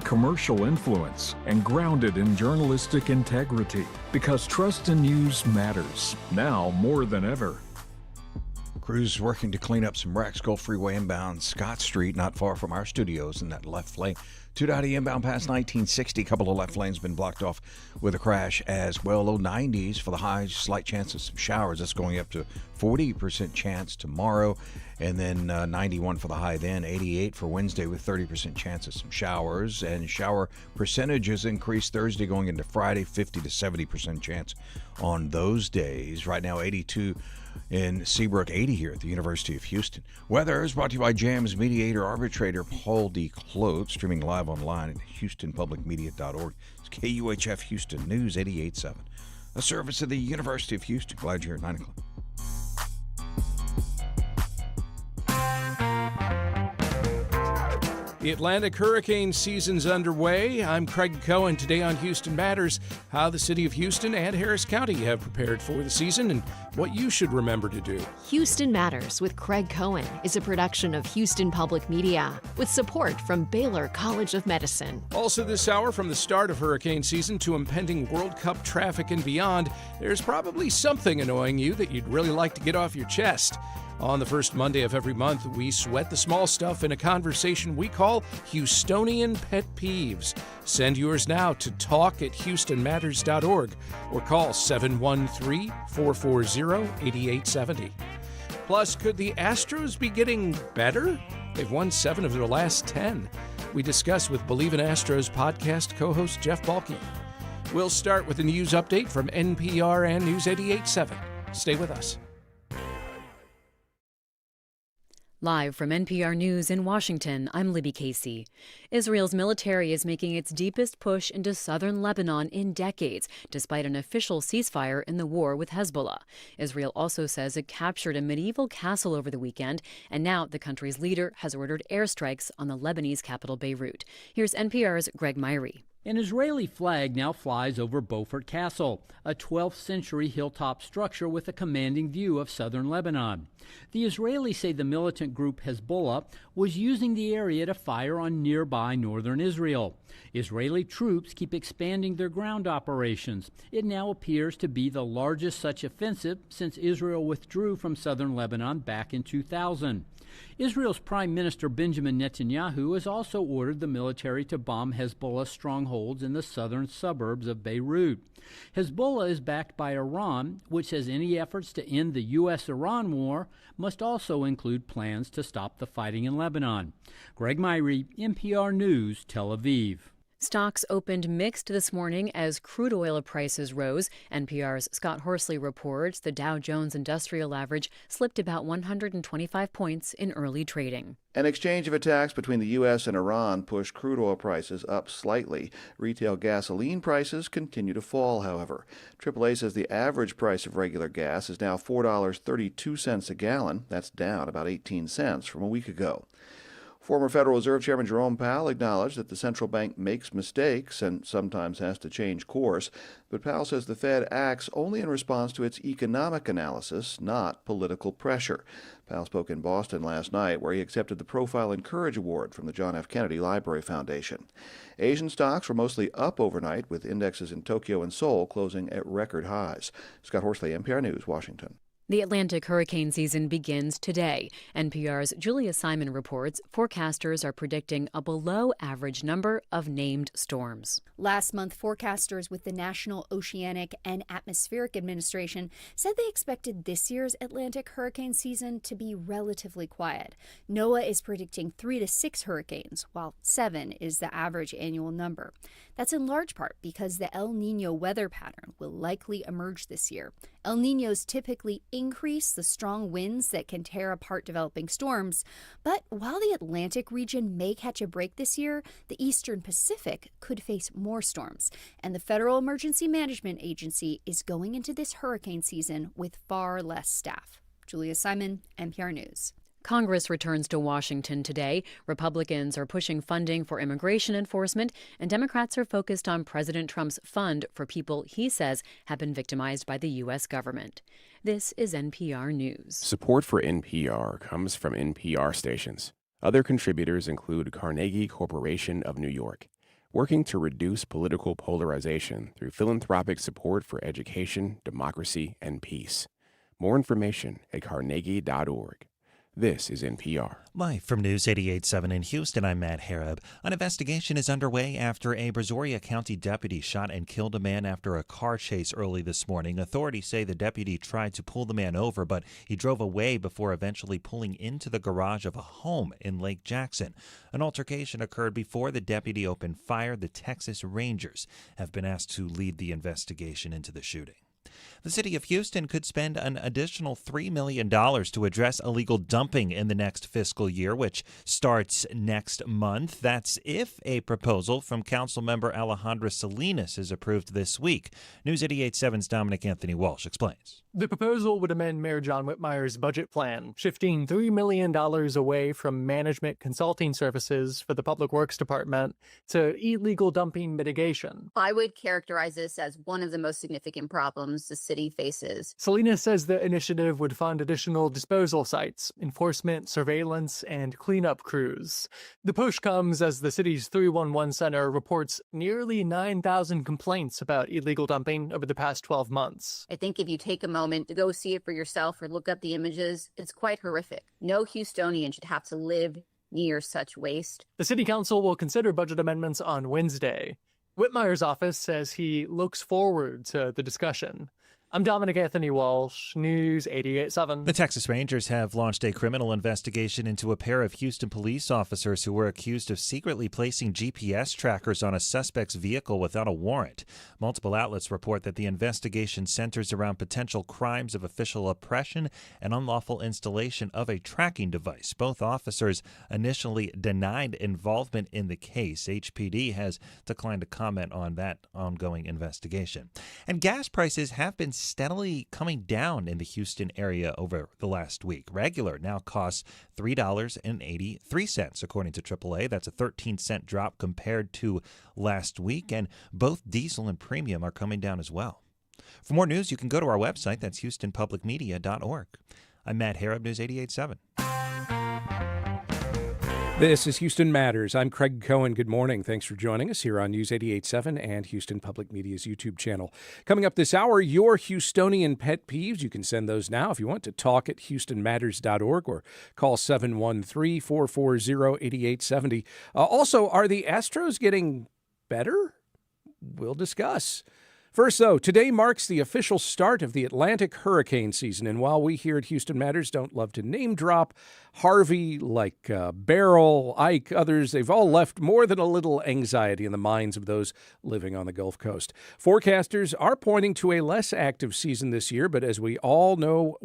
commercial influence and grounded in journalistic integrity, because trust in news matters now more than ever. Crews working to clean up some wrecks. Gulf Freeway inbound Scott Street, not far from our studios in that left lane. 290 inbound past 1960. A couple of left lanes been blocked off with a crash as well. Low 90s for the highs. Slight chance of some showers. That's going up to 40% chance tomorrow. And then 91 for the high then. 88 for Wednesday with 30% chance of some showers. And shower percentages increase Thursday going into Friday. 50 to 70% chance on those days. Right now 82 in Seabrook, 80 here at the University of Houston. Weather is brought to you by JAMS mediator arbitrator Paul D. Clote, streaming live online at HoustonPublicMedia.org. It's KUHF Houston News 88.7, a service of the University of Houston. Glad you're here at 9 o'clock. The Atlantic hurricane season's underway. I'm Craig Cohen. Today on Houston Matters, how the City of Houston and Harris County have prepared for the season and what you should remember to do. Houston Matters with Craig Cohen is a production of Houston Public Media with support from Baylor College of Medicine. Also this hour, from the start of hurricane season to impending World Cup traffic and beyond, there's probably something annoying you that you'd really like to get off your chest. On the first Monday of every month, we sweat the small stuff in a conversation we call Houstonian Pet Peeves. Send yours now to talk@houstonmatters.org or call 713-440-8870. Plus, could the Astros be getting better? They've won 7 of their last 10. We discuss with Bleav in Astros podcast co-host Jeff Balke. We'll start with a news update from NPR and News 88.7. Stay with us. Live from NPR News in Washington, I'm Libby Casey. Israel's military is making its deepest push into southern Lebanon in decades, despite an official ceasefire in the war with Hezbollah. Israel also says it captured a medieval castle over the weekend, and now the country's leader has ordered airstrikes on the Lebanese capital Beirut. Here's NPR's Greg Myrie. An Israeli flag now flies over Beaufort Castle, a 12th century hilltop structure with a commanding view of southern Lebanon. The Israelis say the militant group Hezbollah was using the area to fire on nearby northern Israel. Israeli troops keep expanding their ground operations. It now appears to be the largest such offensive since Israel withdrew from southern Lebanon back in 2000. Israel's Prime Minister Benjamin Netanyahu has also ordered the military to bomb Hezbollah strongholds in the southern suburbs of Beirut. Hezbollah is backed by Iran, which says any efforts to end the U.S.-Iran war must also include plans to stop the fighting in Lebanon. Greg Myrie, NPR News, Tel Aviv. Stocks opened mixed this morning as crude oil prices rose. NPR's Scott Horsley reports the Dow Jones Industrial Average slipped about 125 points in early trading. An exchange of attacks between the U.S. and Iran pushed crude oil prices up slightly. Retail gasoline prices continue to fall, however. AAA says the average price of regular gas is now $4.32 a gallon. That's down about 18 cents from a week ago. Former Federal Reserve Chairman Jerome Powell acknowledged that the central bank makes mistakes and sometimes has to change course, but Powell says the Fed acts only in response to its economic analysis, not political pressure. Powell spoke in Boston last night, where he accepted the Profile and Courage Award from the John F. Kennedy Library Foundation. Asian stocks were mostly up overnight, with indexes in Tokyo and Seoul closing at record highs. Scott Horsley, NPR News, Washington. The Atlantic hurricane season begins today. NPR's Julia Simon reports forecasters are predicting a below-average number of named storms. Last month, forecasters with the National Oceanic and Atmospheric Administration said they expected this year's Atlantic hurricane season to be relatively quiet. NOAA is predicting 3 to 6 hurricanes, while 7 is the average annual number. That's in large part because the El Niño weather pattern will likely emerge this year. El Niños typically increase the strong winds that can tear apart developing storms. But while the Atlantic region may catch a break this year, the Eastern Pacific could face more storms. And the Federal Emergency Management Agency is going into this hurricane season with far less staff. Julia Simon, NPR News. Congress returns to Washington today. Republicans are pushing funding for immigration enforcement, and Democrats are focused on President Trump's fund for people he says have been victimized by the U.S. government. This is NPR News. Support for NPR comes from NPR stations. Other contributors include Carnegie Corporation of New York, working to reduce political polarization through philanthropic support for education, democracy, and peace. More information at carnegie.org. This is NPR. Live from News 88.7 in Houston, I'm Matt Harab. An investigation is underway after a Brazoria County deputy shot and killed a man after a car chase early this morning. Authorities say the deputy tried to pull the man over, but he drove away before eventually pulling into the garage of a home in Lake Jackson. An altercation occurred before the deputy opened fire. The Texas Rangers have been asked to lead the investigation into the shooting. The City of Houston could spend an additional $3 million to address illegal dumping in the next fiscal year, which starts next month. That's if a proposal from Councilmember Alejandra Salinas is approved this week. News 88.7's Dominic Anthony Walsh explains. The proposal would amend Mayor John Whitmire's budget plan, shifting $3 million away from management consulting services for the Public Works Department to illegal dumping mitigation. I would characterize this as one of the most significant problems the city faces. Salinas says the initiative would fund additional disposal sites, enforcement, surveillance, and cleanup crews. The push comes as the city's 311 center reports nearly 9,000 complaints about illegal dumping over the past 12 months. I think if you take a moment to go see it for yourself or look up the images, it's quite horrific. No Houstonian should have to live near such waste. The city council will consider budget amendments on Wednesday. Whitmire's office says he looks forward to the discussion. I'm Dominic Anthony Walsh, News 88.7. The Texas Rangers have launched a criminal investigation into a pair of Houston police officers who were accused of secretly placing GPS trackers on a suspect's vehicle without a warrant. Multiple outlets report that the investigation centers around potential crimes of official oppression and unlawful installation of a tracking device. Both officers initially denied involvement in the case. HPD has declined to comment on that ongoing investigation. And gas prices have been steadily coming down in the Houston area over the last week. Regular now costs $3.83, according to AAA. That's a 13-cent drop compared to last week, and both diesel and premium are coming down as well. For more news, you can go to our website. That's HoustonPublicMedia.org. I'm Matt Harab, News 88.7. This is Houston Matters. I'm Craig Cohen. Good morning. Thanks for joining us here on News 88.7 and Houston Public Media's YouTube channel. Coming up this hour, your Houstonian pet peeves. You can send those now if you want to talk at HoustonMatters.org or call 713-440-8870. Also, are the Astros getting better? We'll discuss. First, though, today marks the official start of the Atlantic hurricane season. And while we here at Houston Matters don't love to name drop, Harvey, like Beryl, Ike, others, they've all left more than a little anxiety in the minds of those living on the Gulf Coast. Forecasters are pointing to a less active season this year, but as we all know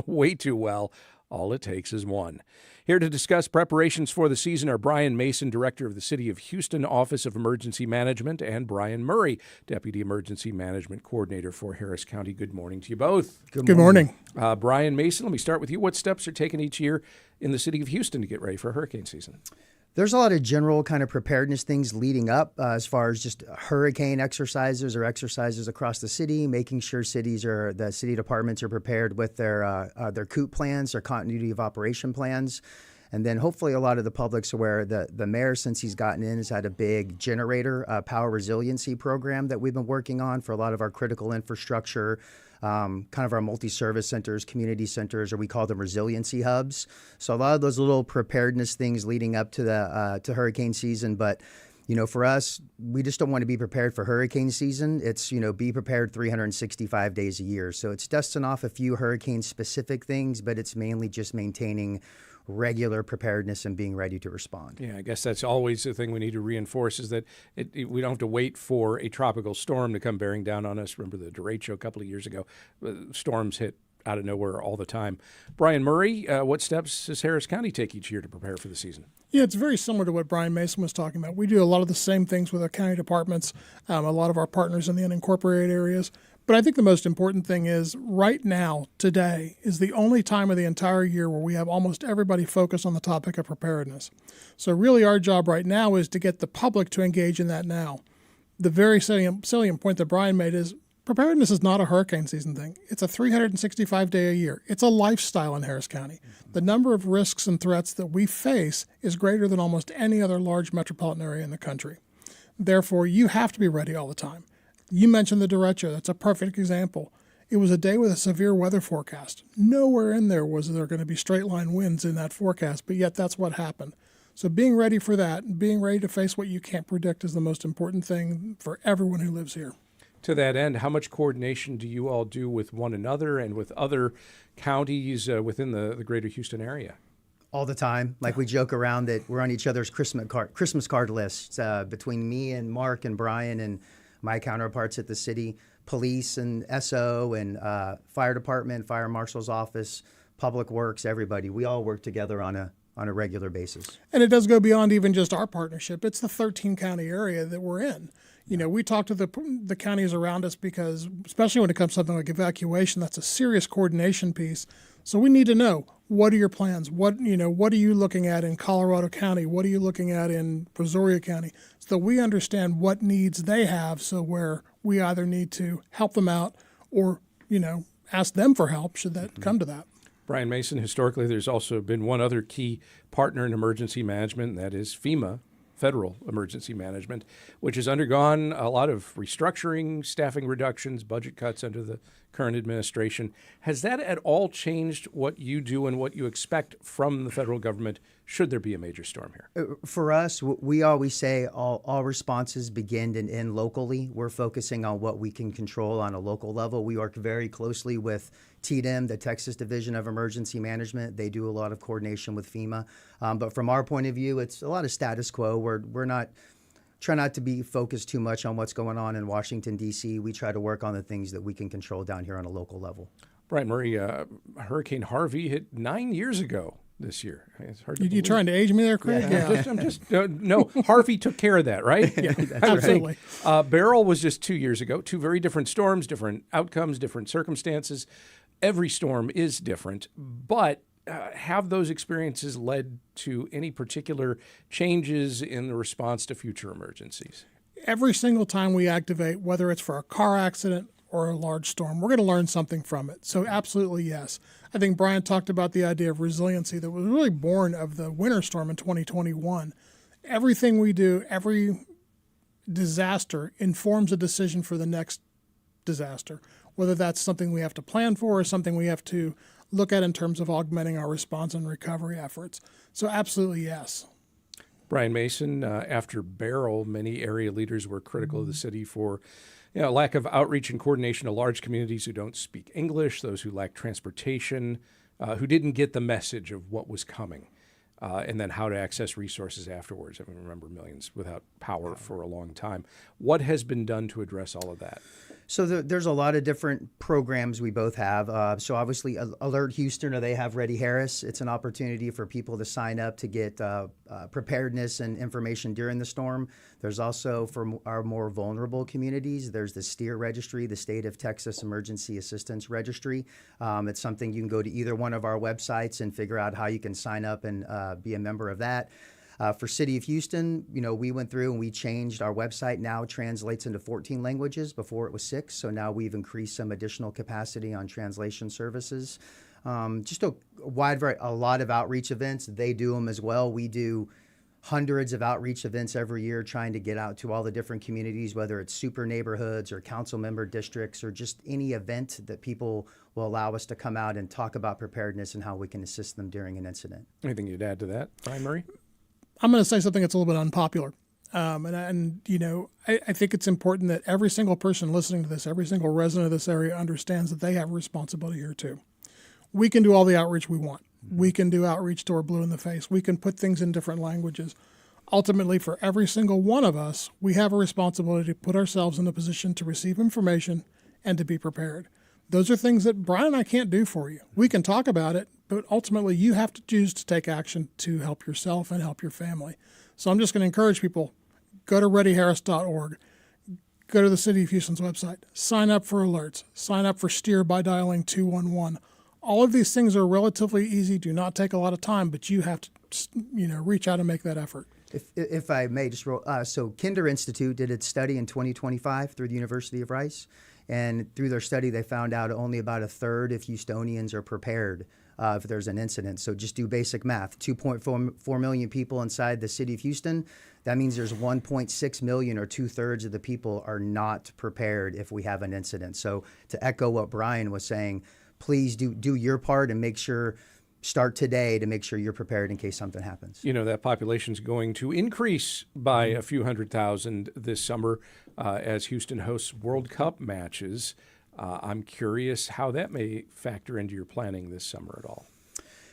way too well, all it takes is one. Here to discuss preparations for the season are Brian Mason, Director of the City of Houston Office of Emergency Management, and Brian Murray, Deputy Emergency Management Coordinator for Harris County. Good morning to you both. Good morning. Brian Mason, let me start with you. What steps are taken each year in the City of Houston to get ready for hurricane season? There's a lot of general kind of preparedness things leading up as far as just hurricane exercises or exercises across the city, making sure the city departments are prepared with their COOP plans, their continuity of operation plans. And then hopefully a lot of the public's aware that the mayor, since he's gotten in, has had a big generator power resiliency program that we've been working on for a lot of our critical infrastructure, kind of our multi-service centers, community centers, or we call them resiliency hubs. So a lot of those little preparedness things leading up to to hurricane season. But, you know, for us, we just don't want to be prepared for hurricane season. It's, be prepared 365 days a year. So it's dusting off a few hurricane-specific things, but it's mainly just maintaining regular preparedness and being ready to respond. Yeah, I guess that's always the thing we need to reinforce is that we don't have to wait for a tropical storm to come bearing down on us. Remember the derecho a couple of years ago? Storms hit out of nowhere all the time. Brian Murray, what steps does Harris County take each year to prepare for the season? Yeah, it's very similar to what Brian Mason was talking about. We do a lot of the same things with our county departments, a lot of our partners in the unincorporated areas. But I think the most important thing is right now, today, is the only time of the entire year where we have almost everybody focused on the topic of preparedness. So really our job right now is to get the public to engage in that now. The very salient point that Brian made is preparedness is not a hurricane season thing. It's a 365-day a year. It's a lifestyle in Harris County. The number of risks and threats that we face is greater than almost any other large metropolitan area in the country. Therefore, you have to be ready all the time. You mentioned the derecho. That's a perfect example. It was a day with a severe weather forecast. Nowhere in there was there going to be straight line winds in that forecast, but yet that's what happened. So being ready for that, being ready to face what you can't predict is the most important thing for everyone who lives here. To that end, how much coordination do you all do with one another and with other counties within the greater Houston area? All the time. Like we joke around that we're on each other's Christmas card lists between me and Mark and Brian and my counterparts at the city, police and SO and fire department, fire marshal's office, public works, everybody. We all work together on a regular basis. And it does go beyond even just our partnership. It's the 13 county area that we're in. You know, we talk to the counties around us because, especially when it comes to something like evacuation, that's a serious coordination piece. So we need to know, what are your plans? What are you looking at in Colorado County? What are you looking at in Brazoria County? So we understand what needs they have, so where we either need to help them out or, ask them for help should that come to that. Brian Mason, historically, there's also been one other key partner in emergency management, and that is FEMA, Federal Emergency Management, which has undergone a lot of restructuring, staffing reductions, budget cuts under the current administration. Has that at all changed what you do and what you expect from the federal government should there be a major storm here? For us, we always say all responses begin and end locally. We're focusing on what we can control on a local level. We work very closely with TDEM, the Texas Division of Emergency Management. They do a lot of coordination with FEMA. But from our point of view, it's a lot of status quo. Try not to be focused too much on what's going on in Washington, D.C. We try to work on the things that we can control down here on a local level. Brian Murray, Hurricane Harvey hit 9 years ago this year. It's hard to You trying to age me there, Craig? Yeah. No, Harvey took care of that, right? Yeah, absolutely. Beryl was just 2 years ago. Two very different storms, different outcomes, different circumstances. Every storm is different, but have those experiences led to any particular changes in the response to future emergencies? Every single time we activate, whether it's for a car accident or a large storm, we're going to learn something from it. So absolutely, yes. I think Brian talked about the idea of resiliency that was really born of the winter storm in 2021. Everything we do, every disaster informs a decision for the next disaster, whether that's something we have to plan for or something we have to look at in terms of augmenting our response and recovery efforts. So absolutely, yes. Brian Mason, after Beryl, many area leaders were critical of the city for lack of outreach and coordination to large communities who don't speak English, those who lack transportation, who didn't get the message of what was coming, and then how to access resources afterwards. I remember millions without power for a long time. What has been done to address all of that? So there's a lot of different programs we both have. So obviously Alert Houston, or they have Ready Harris. It's an opportunity for people to sign up to get preparedness and information during the storm. There's also for our more vulnerable communities, there's the STEER registry, the State of Texas Emergency Assistance Registry. It's something you can go to either one of our websites and figure out how you can sign up and be a member of that. For City of Houston, we went through and we changed our website. Now translates into 14 languages. Before it was 6. So now we've increased some additional capacity on translation services. Just a wide variety, a lot of outreach events. They do them as well. We do hundreds of outreach events every year trying to get out to all the different communities, whether it's super neighborhoods or council member districts or just any event that people will allow us to come out and talk about preparedness and how we can assist them during an incident. Anything you'd add to that, Brian Murray? I'm going to say something that's a little bit unpopular. I think it's important that every single person listening to this, every single resident of this area understands that they have a responsibility here too. We can do all the outreach we want. We can do outreach to our blue in the face. We can put things in different languages. Ultimately, for every single one of us, we have a responsibility to put ourselves in a position to receive information and to be prepared. Those are things that Brian and I can't do for you. We can talk about it, but ultimately you have to choose to take action to help yourself and help your family. So I'm just going to encourage people, go to readyharris.org, go to the City of Houston's website, sign up for alerts, sign up for STEER by dialing 211. All of these things are relatively easy, do not take a lot of time, but you have to reach out and make that effort. If I may, so Kinder Institute did its study in 2025 through the University of Rice. And through their study, they found out only about a third of Houstonians are prepared if there's an incident. So just do basic math. 2.4 million people inside the city of Houston. That means there's 1.6 million, or 2/3 of the people are not prepared if we have an incident. So to echo what Brian was saying, please do your part and make sure, start today to make sure you're prepared in case something happens. You know, that population's going to increase by a few 100,000 this summer as Houston hosts World Cup matches. I'm curious how that may factor into your planning this summer at all.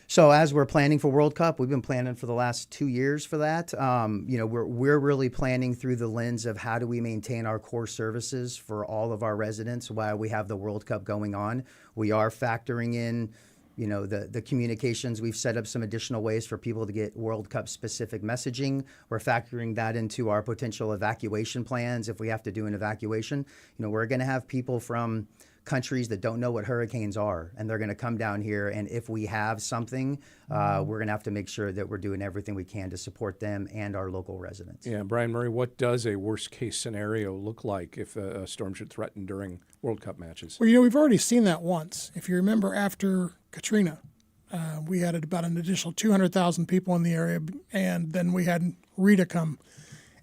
So as we're planning for World Cup, we've been planning for the last 2 years for that. We're really planning through the lens of how do we maintain our core services for all of our residents while we have the World Cup going on. We are factoring in, the communications. We've set up some additional ways for people to get World Cup specific messaging. We're factoring that into our potential evacuation plans if we have to do an evacuation. We're going to have people from countries that don't know what hurricanes are, and they're going to come down here, and if we have something, we're going to have to make sure that we're doing everything we can to support them and our local residents. Yeah, Brian Murray, what does a worst case scenario look like if a storm should threaten during World Cup matches? Well, we've already seen that once. If you remember, after Katrina, we had about an additional 200,000 people in the area, and then we had Rita come.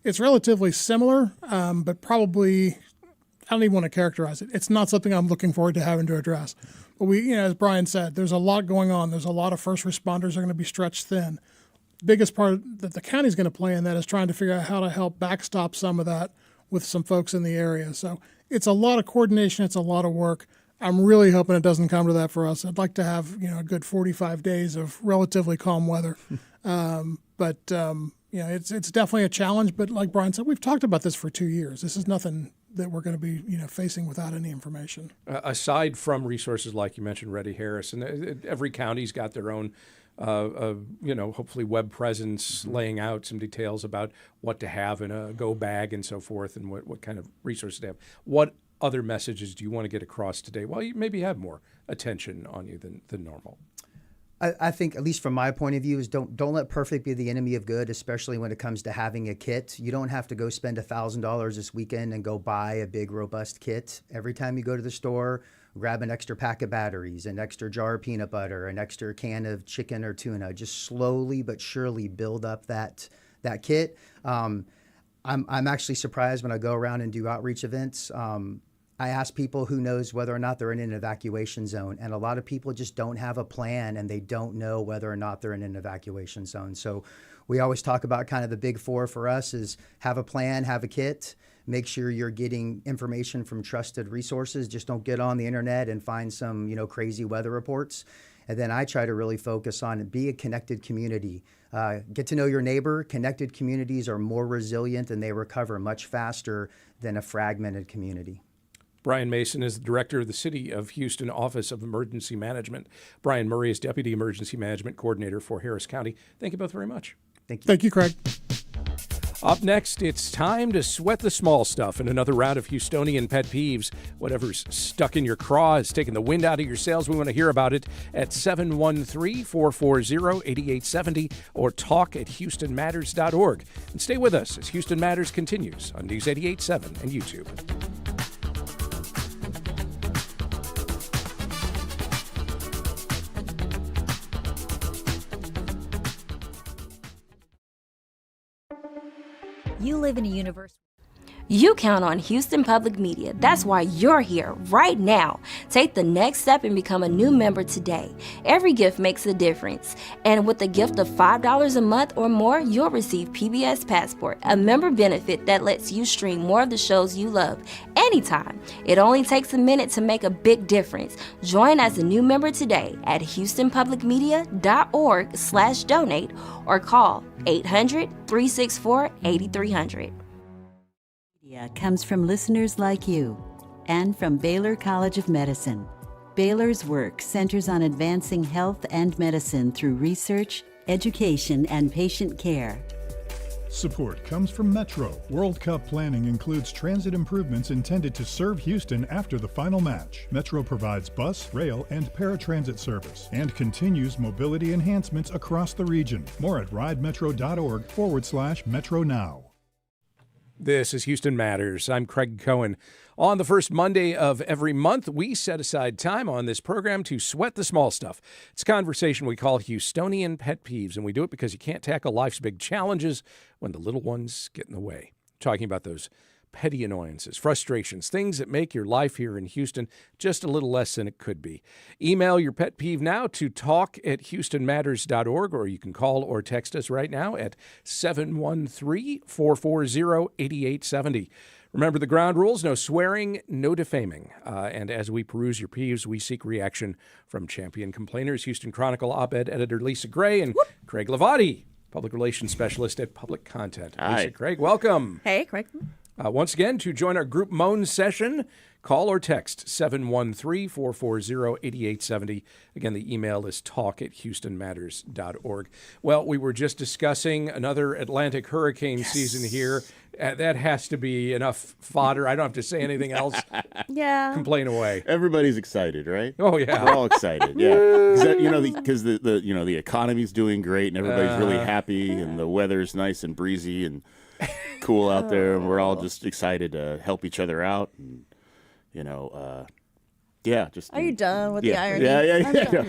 It's relatively similar, but probably, I don't even want to characterize it. It's not something I'm looking forward to having to address. But we, as Brian said, there's a lot going on. There's a lot of first responders are going to be stretched thin. The biggest part that the county's going to play in that is trying to figure out how to help backstop some of that with some folks in the area. So it's a lot of coordination. It's a lot of work. I'm really hoping it doesn't come to that for us. I'd like to have, a good 45 days of relatively calm weather. It's definitely a challenge. But like Brian said, we've talked about this for 2 years. This is nothing that we're going to be, facing without any information. Aside from resources like you mentioned, Reddy Harris, and every county's got their own, hopefully web presence, laying out some details about what to have in a go bag and so forth, and what kind of resources to have. What other messages do you want to get across today? Well, you maybe have more attention on you than normal. I think, at least from my point of view, is don't let perfect be the enemy of good, especially when it comes to having a kit. You don't have to go spend $1,000 this weekend and go buy a big, robust kit. Every time you go to the store, grab an extra pack of batteries, an extra jar of peanut butter, an extra can of chicken or tuna. Just slowly but surely build up that kit. I'm actually surprised when I go around and do outreach events. I ask people who knows whether or not they're in an evacuation zone, and a lot of people just don't have a plan, and they don't know whether or not they're in an evacuation zone. So we always talk about kind of the big four for us is have a plan, have a kit, make sure you're getting information from trusted resources. Just don't get on the internet and find some, crazy weather reports. And then I try to really focus on be a connected community. Get to know your neighbor. Connected communities are more resilient and they recover much faster than a fragmented community. Brian Mason is the director of the City of Houston Office of Emergency Management. Brian Murray is Deputy Emergency Management Coordinator for Harris County. Thank you both very much. Thank you. Thank you, Craig. Up next, it's time to sweat the small stuff in another round of Houstonian pet peeves. Whatever's stuck in your craw is taking the wind out of your sails. We want to hear about it at 713-440-8870 or talk@houstonmatters.org. And stay with us as Houston Matters continues on News 88.7 and YouTube. You live in a universe. You count on Houston Public Media. That's why you're here right now. Take the next step and become a new member today. Every gift makes a difference. And with a gift of $5 a month or more, you'll receive PBS Passport, a member benefit that lets you stream more of the shows you love anytime. It only takes a minute to make a big difference. Join as a new member today at houstonpublicmedia.org/donate or call 800-364-8300. Comes from listeners like you and from Baylor College of Medicine. Baylor's work centers on advancing health and medicine through research, education, and patient care. Support comes from Metro. World Cup planning includes transit improvements intended to serve Houston after the final match. Metro provides bus, rail, and paratransit service and continues mobility enhancements across the region. More at ridemetro.org/Metro Now. This is Houston Matters. I'm Craig Cohen. On the first Monday of every month, we set aside time on this program to sweat the small stuff. It's a conversation we call Houstonian pet peeves, and we do it because you can't tackle life's big challenges when the little ones get in the way. Talking about those petty annoyances, frustrations, things that make your life here in Houston just a little less than it could be. Email your pet peeve now to talk@houstonmatters.org, or you can call or text us right now at 713-440-8870. Remember the ground rules: no swearing, no defaming. And as we peruse your peeves, we seek reaction from champion complainers, Houston Chronicle op-ed editor Lisa Gray and Craig Hlavaty, public relations specialist at Public Content. Hi. Lisa, Craig, welcome. Hey, Craig. Once again, to join our group moan session, call or text 713-440-8870. Again, the email is talk@houstonmatters.org. Well, we were just discussing another Atlantic hurricane season here. That has to be enough fodder. I don't have to say anything else. Yeah. Complain away. Everybody's excited, right? Oh, yeah. We're all excited, yeah. Because the economy's doing great and everybody's really happy and the weather's nice and breezy and cool out there, and we're all just excited to help each other out. And, just. Are you done with the irony? Yeah. I'm done.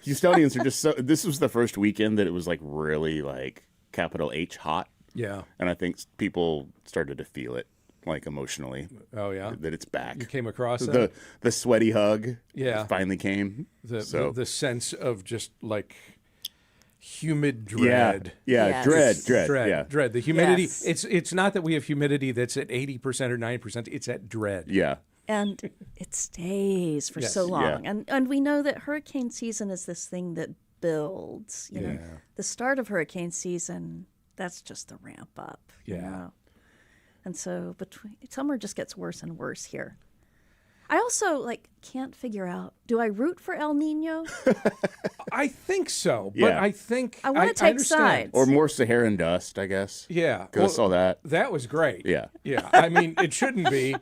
Houstonians are just so. This was the first weekend that it was like really like capital H hot. Yeah. And I think people started to feel it, like emotionally. Oh, yeah? That it's back. You came across that? The sweaty hug. Yeah. Finally came. The sense of just like humid dread. Yeah. Dread. Yeah. Dread. The humidity. Yes. It's not that we have humidity that's at 80% or 90%. It's at dread. Yeah. And it stays for so long. Yeah. And we know that hurricane season is this thing that builds. You know, the start of hurricane season, that's just the ramp up. Yeah. You know? And so summer just gets worse and worse here. I also can't figure out, do I root for El Nino? I think so, but I think I want to take understand. sides. Or more Saharan dust, I guess. Yeah. Because I saw that. That was great. Yeah. Yeah. I mean, it shouldn't be,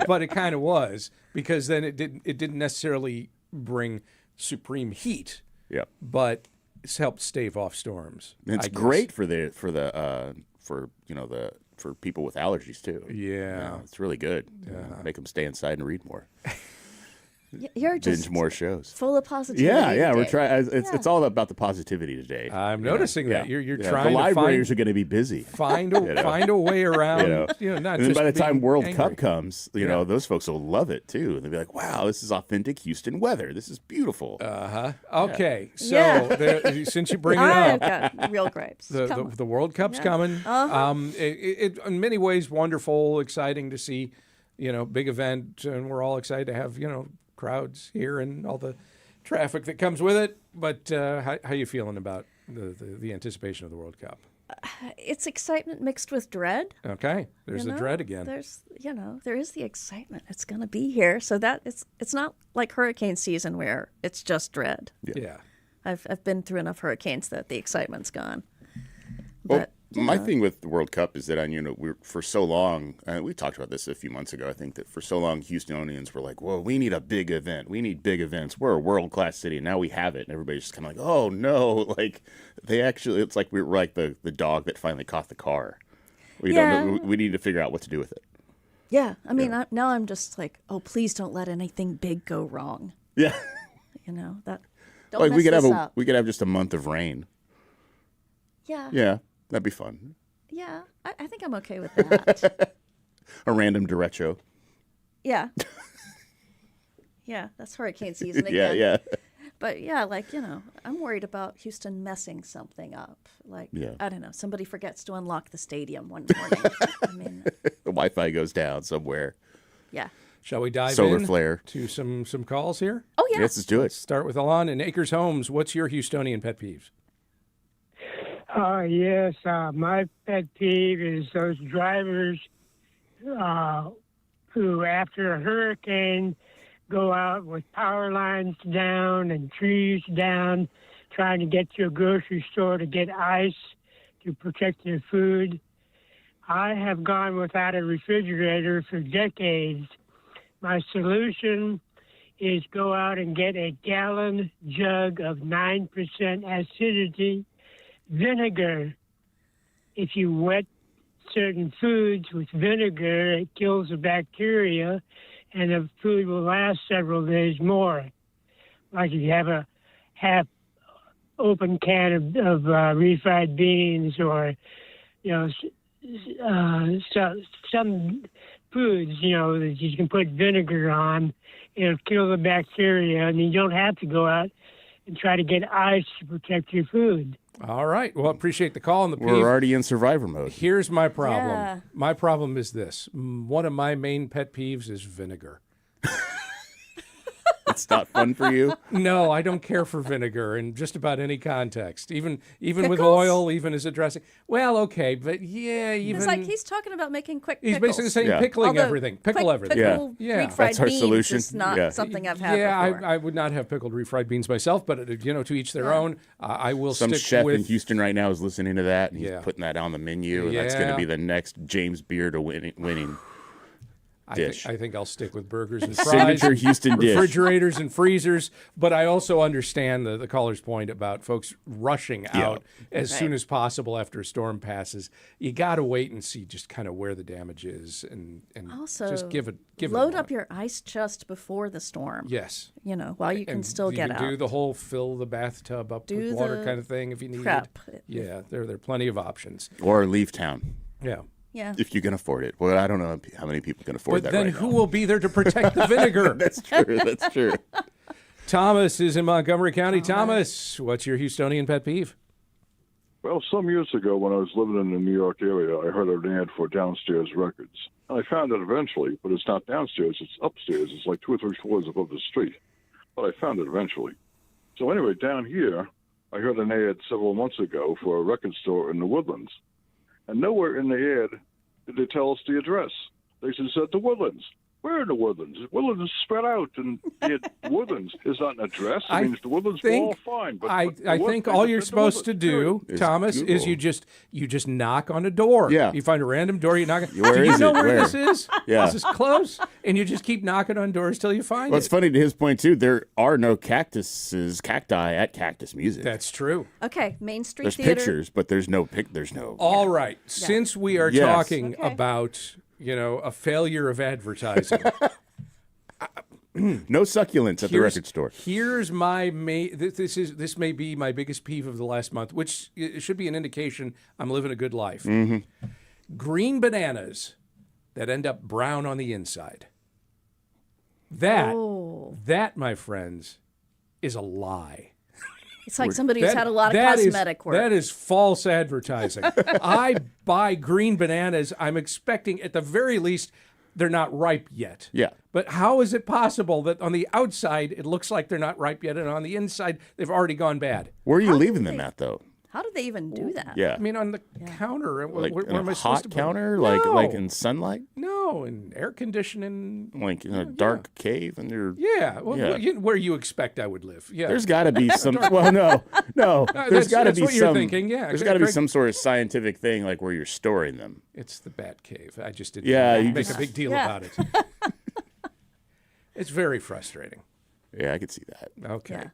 but it kind of was, because then it didn't necessarily bring supreme heat. Yeah. But it's helped stave off storms. It's great for people with allergies too. Yeah. It's really good. Make them stay inside and read more. You're just binge more shows. Full of positivity. Yeah. today. We're trying. It's all about the positivity today. I'm noticing that you're trying. The to libraries are going to be busy. Find a way around. Not and then just by the time being World angry. Cup comes, those folks will love it too. They'll be like, "Wow, this is authentic Houston weather. This is beautiful." Okay, so since you bring it I've up, got real grapes. the World Cup's coming. It in many ways wonderful, exciting to see. Big event, and we're all excited to have crowds here and all the traffic that comes with it. But how are you feeling about the anticipation of the World Cup? It's excitement mixed with dread. Okay, there's the dread again. There is the excitement. It's going to be here. So that it's not like hurricane season where it's just dread. Yeah. I've been through enough hurricanes that the excitement's gone. Well, my thing with the World Cup is that we're for so long. We talked about this a few months ago. I think that for so long, Houstonians were like, "Well, we need a big event. We need big events. We're a world-class city." And now we have it, and everybody's just kind of like, "Oh no!" It's like we're like the dog that finally caught the car. We need to figure out what to do with it. Yeah, I mean, now I'm just like, oh, please don't let anything big go wrong. Yeah, that. Don't mess this up. We could have just a month of rain. Yeah. Yeah, that'd be fun. Yeah, I think I'm okay with that. A random derecho. Yeah. Yeah, that's hurricane season again. Yeah. But I'm worried about Houston messing something up. I don't know, somebody forgets to unlock the stadium one morning. I mean, the Wi-Fi goes down somewhere. Yeah. Shall we dive Solar in flare. to some calls here? Oh, yeah. Yes, let's do it. Start with Alon in Acres Homes. What's your Houstonian pet peeves? Yes, my pet peeve is those drivers who, after a hurricane, go out with power lines down and trees down, trying to get to a grocery store to get ice to protect their food. I have gone without a refrigerator for decades. My solution is go out and get a gallon jug of 9% acidity vinegar. If you wet certain foods with vinegar, it kills the bacteria, and the food will last several days more. Like if you have a half-open can of refried beans, or some foods, that you can put vinegar on, it'll kill the bacteria, and you don't have to go out and try to get ice to protect your food. All right. Well, appreciate the call on the peeve. We're already in survivor mode. Here's my problem. Yeah. My problem is this. One of my main pet peeves is vinegar. It's not fun for you? No, I don't care for vinegar in just about any context, even with Pickles? oil, even as a dressing. Well, okay, but yeah, even It's like he's talking about making quick pickles. he's basically saying pickling Although everything, pickle everything. Pickle Yeah. refried That's our beans solution. is not something I've had before. I would not have pickled refried beans myself, but to each their own. I will Some stick chef with in Houston right now is listening to that, and he's putting that on the menu, and that's going to be the next James Beard winning dish. I think I'll stick with burgers and fries. Signature Houston dish. Refrigerators and freezers. But I also understand the caller's point about folks rushing out as soon as possible after a storm passes. You got to wait and see just kind of where the damage is, and Also, just give it load a up your ice chest before the storm. Yes. While you can still get out. Do the whole fill the bathtub up with water kind of thing if you need prep. it. Yeah, there are plenty of options. Or leave town. Yeah. Yeah. If you can afford it. Well, I don't know how many people can afford that But then right who now. will be there to protect the vinegar? That's true. That's true. Thomas is in Montgomery County. Thomas, what's your Houstonian pet peeve? Well, some years ago when I was living in the New York area, I heard an ad for downstairs records. And I found it eventually, but it's not downstairs, it's upstairs. It's like 2 or 3 floors above the street. But I found it eventually. So anyway, down here, I heard an ad several months ago for a record store in the Woodlands. And nowhere in the ad did they tell us the address. They just said the Woodlands. Where in the Woodlands? Woodlands is spread out, and the Woodlands is not an address. I mean, the Woodlands were all fine. But I think all you're supposed to do, Thomas, is you just knock on a door. Yeah. You find a random door, you knock on. Where Do you is know it? where Where? this is? Yeah. This is close, and you just keep knocking on doors till you find Well, it. it's funny to his point, too. There are no cacti at Cactus Music. That's true. Okay, Main Street There's Theater. pictures, but there's no All right. Since we are talking about, a failure of advertising. No succulents at the record store. Here's my this may be my biggest peeve of the last month, which it should be an indication I'm living a good life. Mm-hmm. Green bananas that end up brown on the inside. That, my friends, is a lie. It's like somebody who's had a lot of cosmetic work. That is false advertising. I buy green bananas. I'm expecting, at the very least, they're not ripe yet. Yeah. But how is it possible that on the outside it looks like they're not ripe yet, and on the inside they've already gone bad? Where are you leaving them at, though? How do they even do that? Yeah. I mean, on the counter. Like where in am I a supposed to hot put counter? them? Like in sunlight? No, in air conditioning. Like in a dark cave? And you're... Yeah, where you expect I would live. Yeah. There's got to be some... Well, no. There's got to be what some... you're thinking, yeah. There's got to be some sort of scientific thing, like where you're storing them. It's the bat cave. I just didn't make a big deal about it. It's very frustrating. Yeah, I could see that. Okay.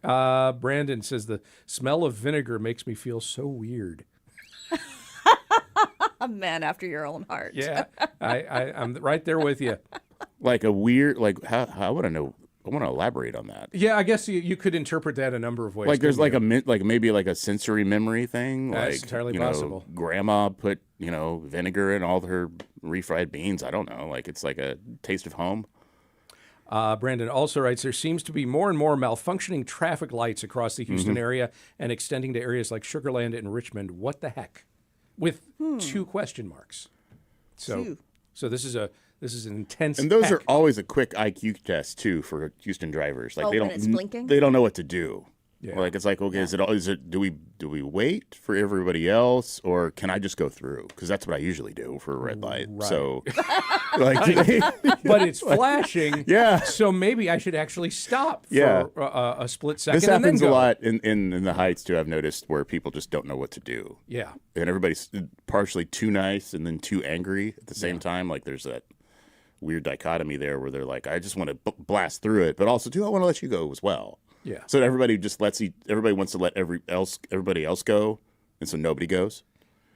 Brandon says the smell of vinegar makes me feel so weird. A man after your own heart. Yeah, I'm right there with you. Like a weird, how I want to know. I want to elaborate on that. Yeah, I guess you could interpret that a number of ways. Like there's maybe a sensory memory thing. That's like entirely possible. Grandma put vinegar in all her refried beans. I don't know. Like it's like a taste of home. Brandon also writes, there seems to be more and more malfunctioning traffic lights across the Houston area and extending to areas like Sugar Land and Richmond. What the heck? With 2 question marks. So this is an intense. And those heck. are always a quick IQ test too for Houston drivers. Like when it's blinking? They don't know what to do. Yeah. Like it's like, okay, is it do we wait for everybody else, or can I just go through? Because that's what I usually do for a red light. Right. So but it's flashing. Yeah. So maybe I should actually stop for a split second. This happens and then a go. lot in the Heights too. I've noticed where people just don't know what to do. Yeah. And everybody's partially too nice and then too angry at the same time. Like there's that weird dichotomy there where they're like, I just want to blast through it, but also too, I want to let you go as well. Yeah. So everybody just everybody wants to let everybody else go, and so nobody goes.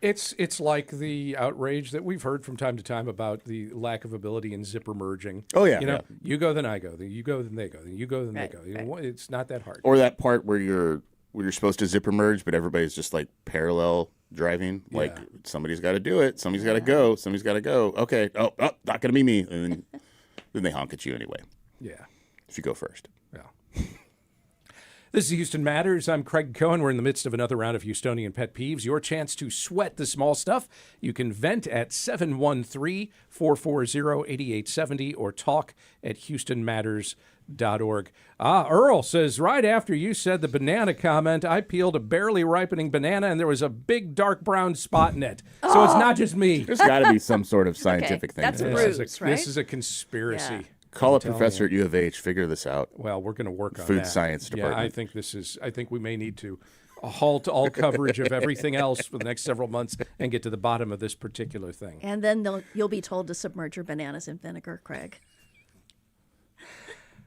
It's like the outrage that we've heard from time to time about the lack of ability in zipper merging. Oh, yeah. You go, then I go. Then you go, then they go. Then you go, then they go. It's not that hard. Or that part where you're supposed to zipper merge, but everybody's just like parallel driving. Like somebody's got to do it. Somebody's got to go. Somebody's got to go. Okay. Oh, not going to be me. And then they honk at you anyway. Yeah. If you go first. Yeah. This is Houston Matters. I'm Craig Cohen. We're in the midst of another round of Houstonian pet peeves. Your chance to sweat the small stuff. You can vent at 713-440-8870 or talk at houstonmatters.org. Earl says, right after you said the banana comment, I peeled a barely ripening banana and there was a big dark brown spot in it. So it's not just me. There's got to be some sort of scientific thing. That's to a this. bruise, right? This is a conspiracy. Yeah. Call a professor at U of H. Figure this out. Well, we're going to work on Food that. science department. Yeah, I think we may need to halt all coverage of everything else for the next several months and get to the bottom of this particular thing. And then you'll be told to submerge your bananas in vinegar, Craig.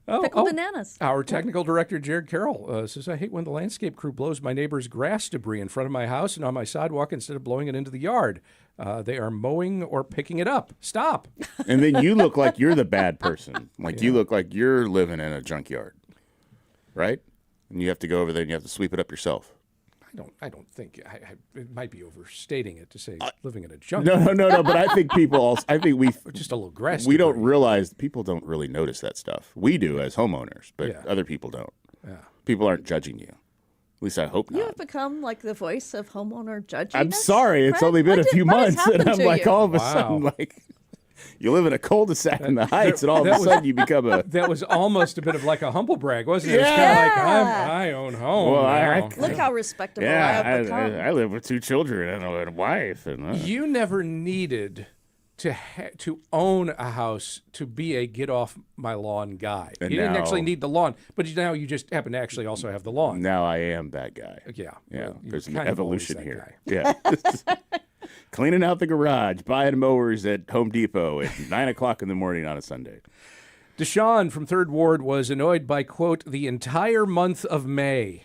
Pickled bananas. Our technical director, Jared Carroll, says, I hate when the landscape crew blows my neighbor's grass debris in front of my house and on my sidewalk instead of blowing it into the yard. They are mowing or picking it up. Stop. And then you look like you're the bad person. Like you look like you're living in a junkyard, right? And you have to go over there and you have to sweep it up yourself. I don't think it might be overstating it to say living in a junkyard. No. But I think people also. I think we just a little grass. We don't realize people don't really notice that stuff. We do as homeowners, but other people don't. Yeah. People aren't judging you. At least I hope not. You have become like the voice of homeowner judging. I'm sorry. It's only been a few months, and I'm like all of a sudden like. You live in a cul-de-sac in the Heights, and all of a sudden you become a... That was almost a bit of like a humble brag, wasn't it? It was kind of like, I own home. Well, look how respectable I have become. I live with 2 children and a wife. And You never needed to own a house to be a get-off-my-lawn guy. And you didn't now- actually need the lawn, but now you just happen to actually also have the lawn. Now I am that guy. Yeah. Yeah, You're there's an kind of always evolution that here. guy. Yeah. Cleaning out the garage, buying mowers at Home Depot at 9 o'clock in the morning on a Sunday. Deshaun from 3rd Ward was annoyed by, quote, the entire month of May.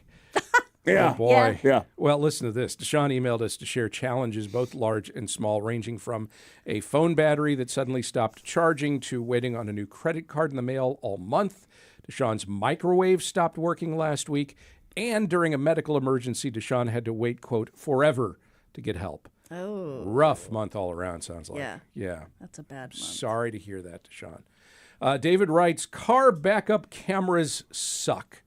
Yeah. Oh, boy. Yeah. Well, listen to this. Deshaun emailed us to share challenges, both large and small, ranging from a phone battery that suddenly stopped charging to waiting on a new credit card in the mail all month. Deshaun's microwave stopped working last week. And during a medical emergency, Deshaun had to wait, quote, forever to get help. Oh. Rough month all around, sounds like. Yeah. That's a bad month. Sorry to hear that, Deshaun. David writes, car backup cameras suck.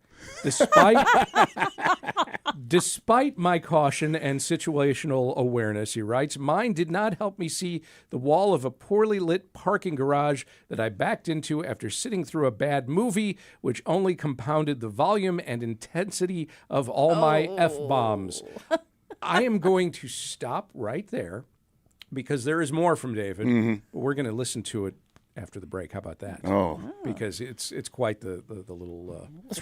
Despite my caution and situational awareness, he writes, mine did not help me see the wall of a poorly lit parking garage that I backed into after sitting through a bad movie, which only compounded the volume and intensity of all my F-bombs. I am going to stop right there because there is more from David. Mm-hmm. But we're going to listen to it after the break. How about that? Oh. Because it's quite the little... What's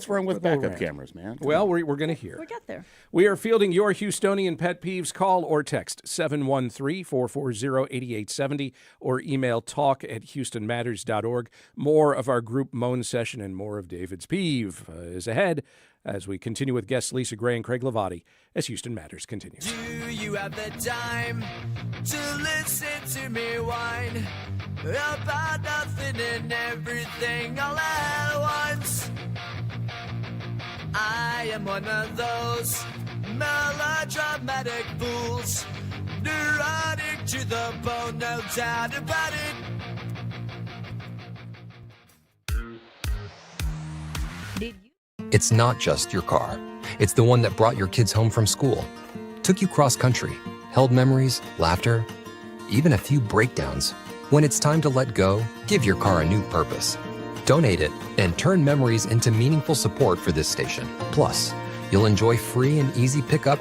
wrong with backup cameras, man? Well, we're going to hear. We'll get there. We are fielding your Houstonian pet peeves. Call or text 713-440-8870 or email talk at houstonmatters.org. More of our group moan session and more of David's peeve is ahead as we continue with guests Lisa Gray and Craig Hlavaty as Houston Matters continues. Do you have the time to listen to me whine about nothing and everything all at once? I am one of those melodramatic fools, neurotic to the bone, no doubt about it. It's not just your car. It's the one that brought your kids home from school, took you cross-country, held memories, laughter, even a few breakdowns. When it's time to let go, give your car a new purpose. Donate it and turn memories into meaningful support for this station. Plus, you'll enjoy free and easy pickup,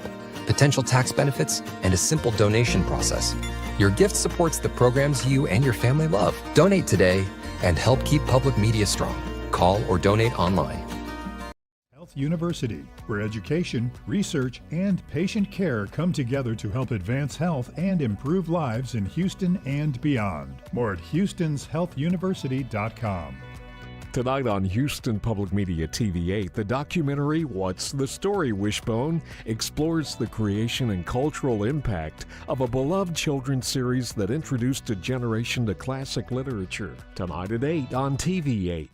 potential tax benefits, and a simple donation process. Your gift supports the programs you and your family love. Donate today and help keep public media strong. Call or donate online. Health University, where education, research, and patient care come together to help advance health and improve lives in Houston and beyond. More at houstonshealthuniversity.com. Tonight on Houston Public Media TV8, the documentary What's the Story, Wishbone explores the creation and cultural impact of a beloved children's series that introduced a generation to classic literature. Tonight at 8 on TV8.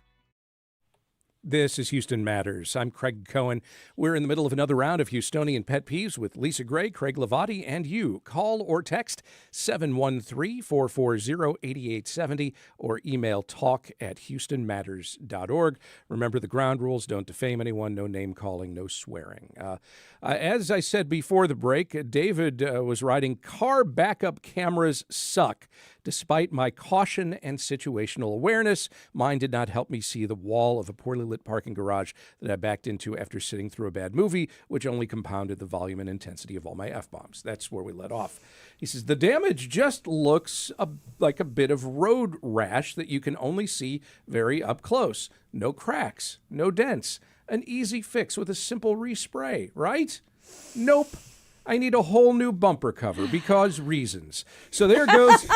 This is Houston Matters. I'm Craig Cohen. We're in the middle of another round of Houstonian Pet Peeves with Lisa Gray, Craig Hlavaty, and you. Call or text 713-440-8870 or email talk@houstonmatters.org. Remember the ground rules. Don't defame anyone. No name calling. No swearing. As I said before the break, David was writing, car backup cameras suck. Despite my caution and situational awareness, mine did not help me see the wall of a poorly lit parking garage that I backed into after sitting through a bad movie, which only compounded the volume and intensity of all my F-bombs. That's where we let off. He says, the damage just looks like a bit of road rash that you can only see very up close. No cracks, no dents. An easy fix with a simple respray, right? Nope. I need a whole new bumper cover because reasons. So there goes a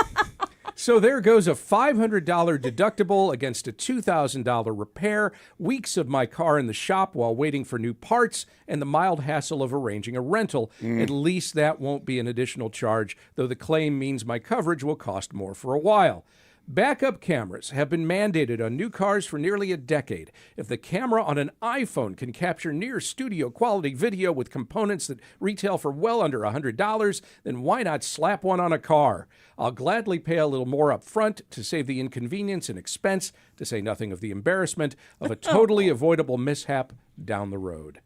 $500 deductible against a $2,000 repair, weeks of my car in the shop while waiting for new parts, and the mild hassle of arranging a rental. At least that won't be an additional charge, though the claim means my coverage will cost more for a while. Backup cameras have been mandated on new cars for nearly a decade. If the camera on an iPhone can capture near studio quality video with components that retail for well under $100, then why not slap one on a car? I'll gladly pay a little more up front to save the inconvenience and expense, to say nothing of the embarrassment of a totally avoidable mishap down the road.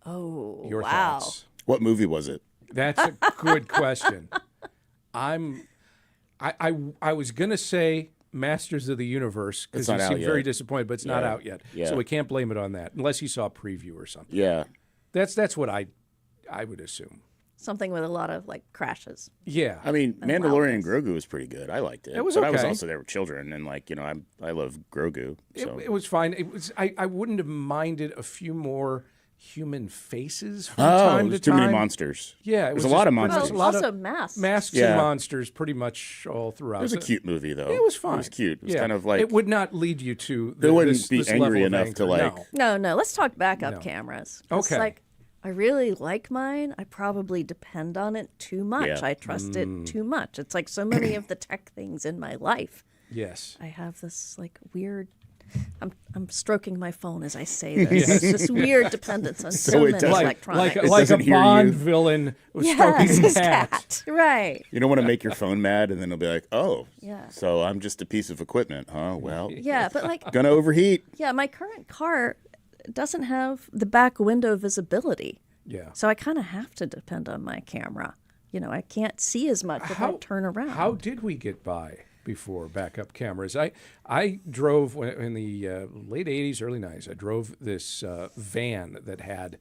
Oh, Your wow. thoughts? What movie was it? That's a good question. I was going to say Masters of the Universe because you seem very disappointed, but it's not out yet. Yeah. So we can't blame it on that unless you saw a preview or something. Yeah. That's what I would assume. Something with a lot of like crashes. Yeah. I mean, Mandalorian Grogu was pretty good. I liked it. It was but okay. I was also there with children, and I love Grogu. So. It was fine. I wouldn't have minded a few more human faces from Oh, time to there's too time. many monsters. Yeah, There's a lot of monsters. Well, also masks. Masks and monsters pretty much all throughout. It was a cute movie, though. It was fine. It was cute. It was kind of like... It would not lead you to... They wouldn't be this angry level of enough to anger. like... No, let's talk backup cameras. It's Okay. like, I really like mine. I probably depend on it too much. Yeah. I trust it too much. It's like so many of the tech things in my life. Yes. I have this like weird... I'm stroking my phone as I say this. It's this weird dependence on so many electronics. Like a Bond villain stroking his cat. cat. Right. You don't want to make your phone mad, and then it'll be like, oh, Yeah. so I'm just a piece of equipment, huh? Well, Yeah, but like... gonna overheat. Yeah, my current car doesn't have the back window visibility. Yeah. So I kind of have to depend on my camera. You know, I can't see as much if I turn around. How did we get by before backup cameras? I drove in the late 80s, early 90s. I drove this van that had,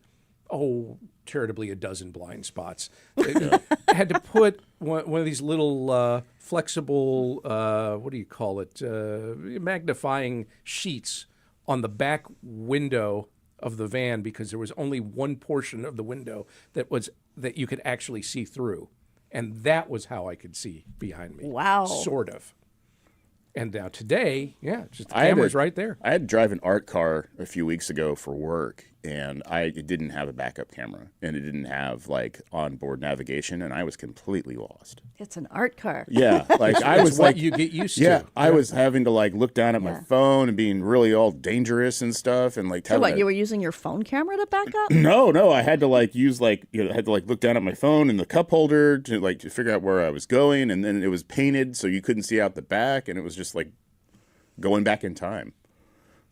charitably a dozen blind spots. I had to put one of these little flexible, what do you call it, magnifying sheets on the back window of the van because there was only one portion of the window that you could actually see through. And that was how I could see behind me. Wow. Sort of. And now today, just the camera's right there. I had to drive an art car a few weeks ago for work, and it didn't have a backup camera, and it didn't have like onboard navigation, and I was completely lost. It's an art car. Yeah, like I was what like, you get used yeah, to. I was having to like look down at my phone and being really all dangerous and stuff, and like. So what? You were using your phone camera to back up? No, I had to like use I had to like look down at my phone and the cup holder to figure out where I was going, and then it was painted so you couldn't see out the back, and it was just like going back in time.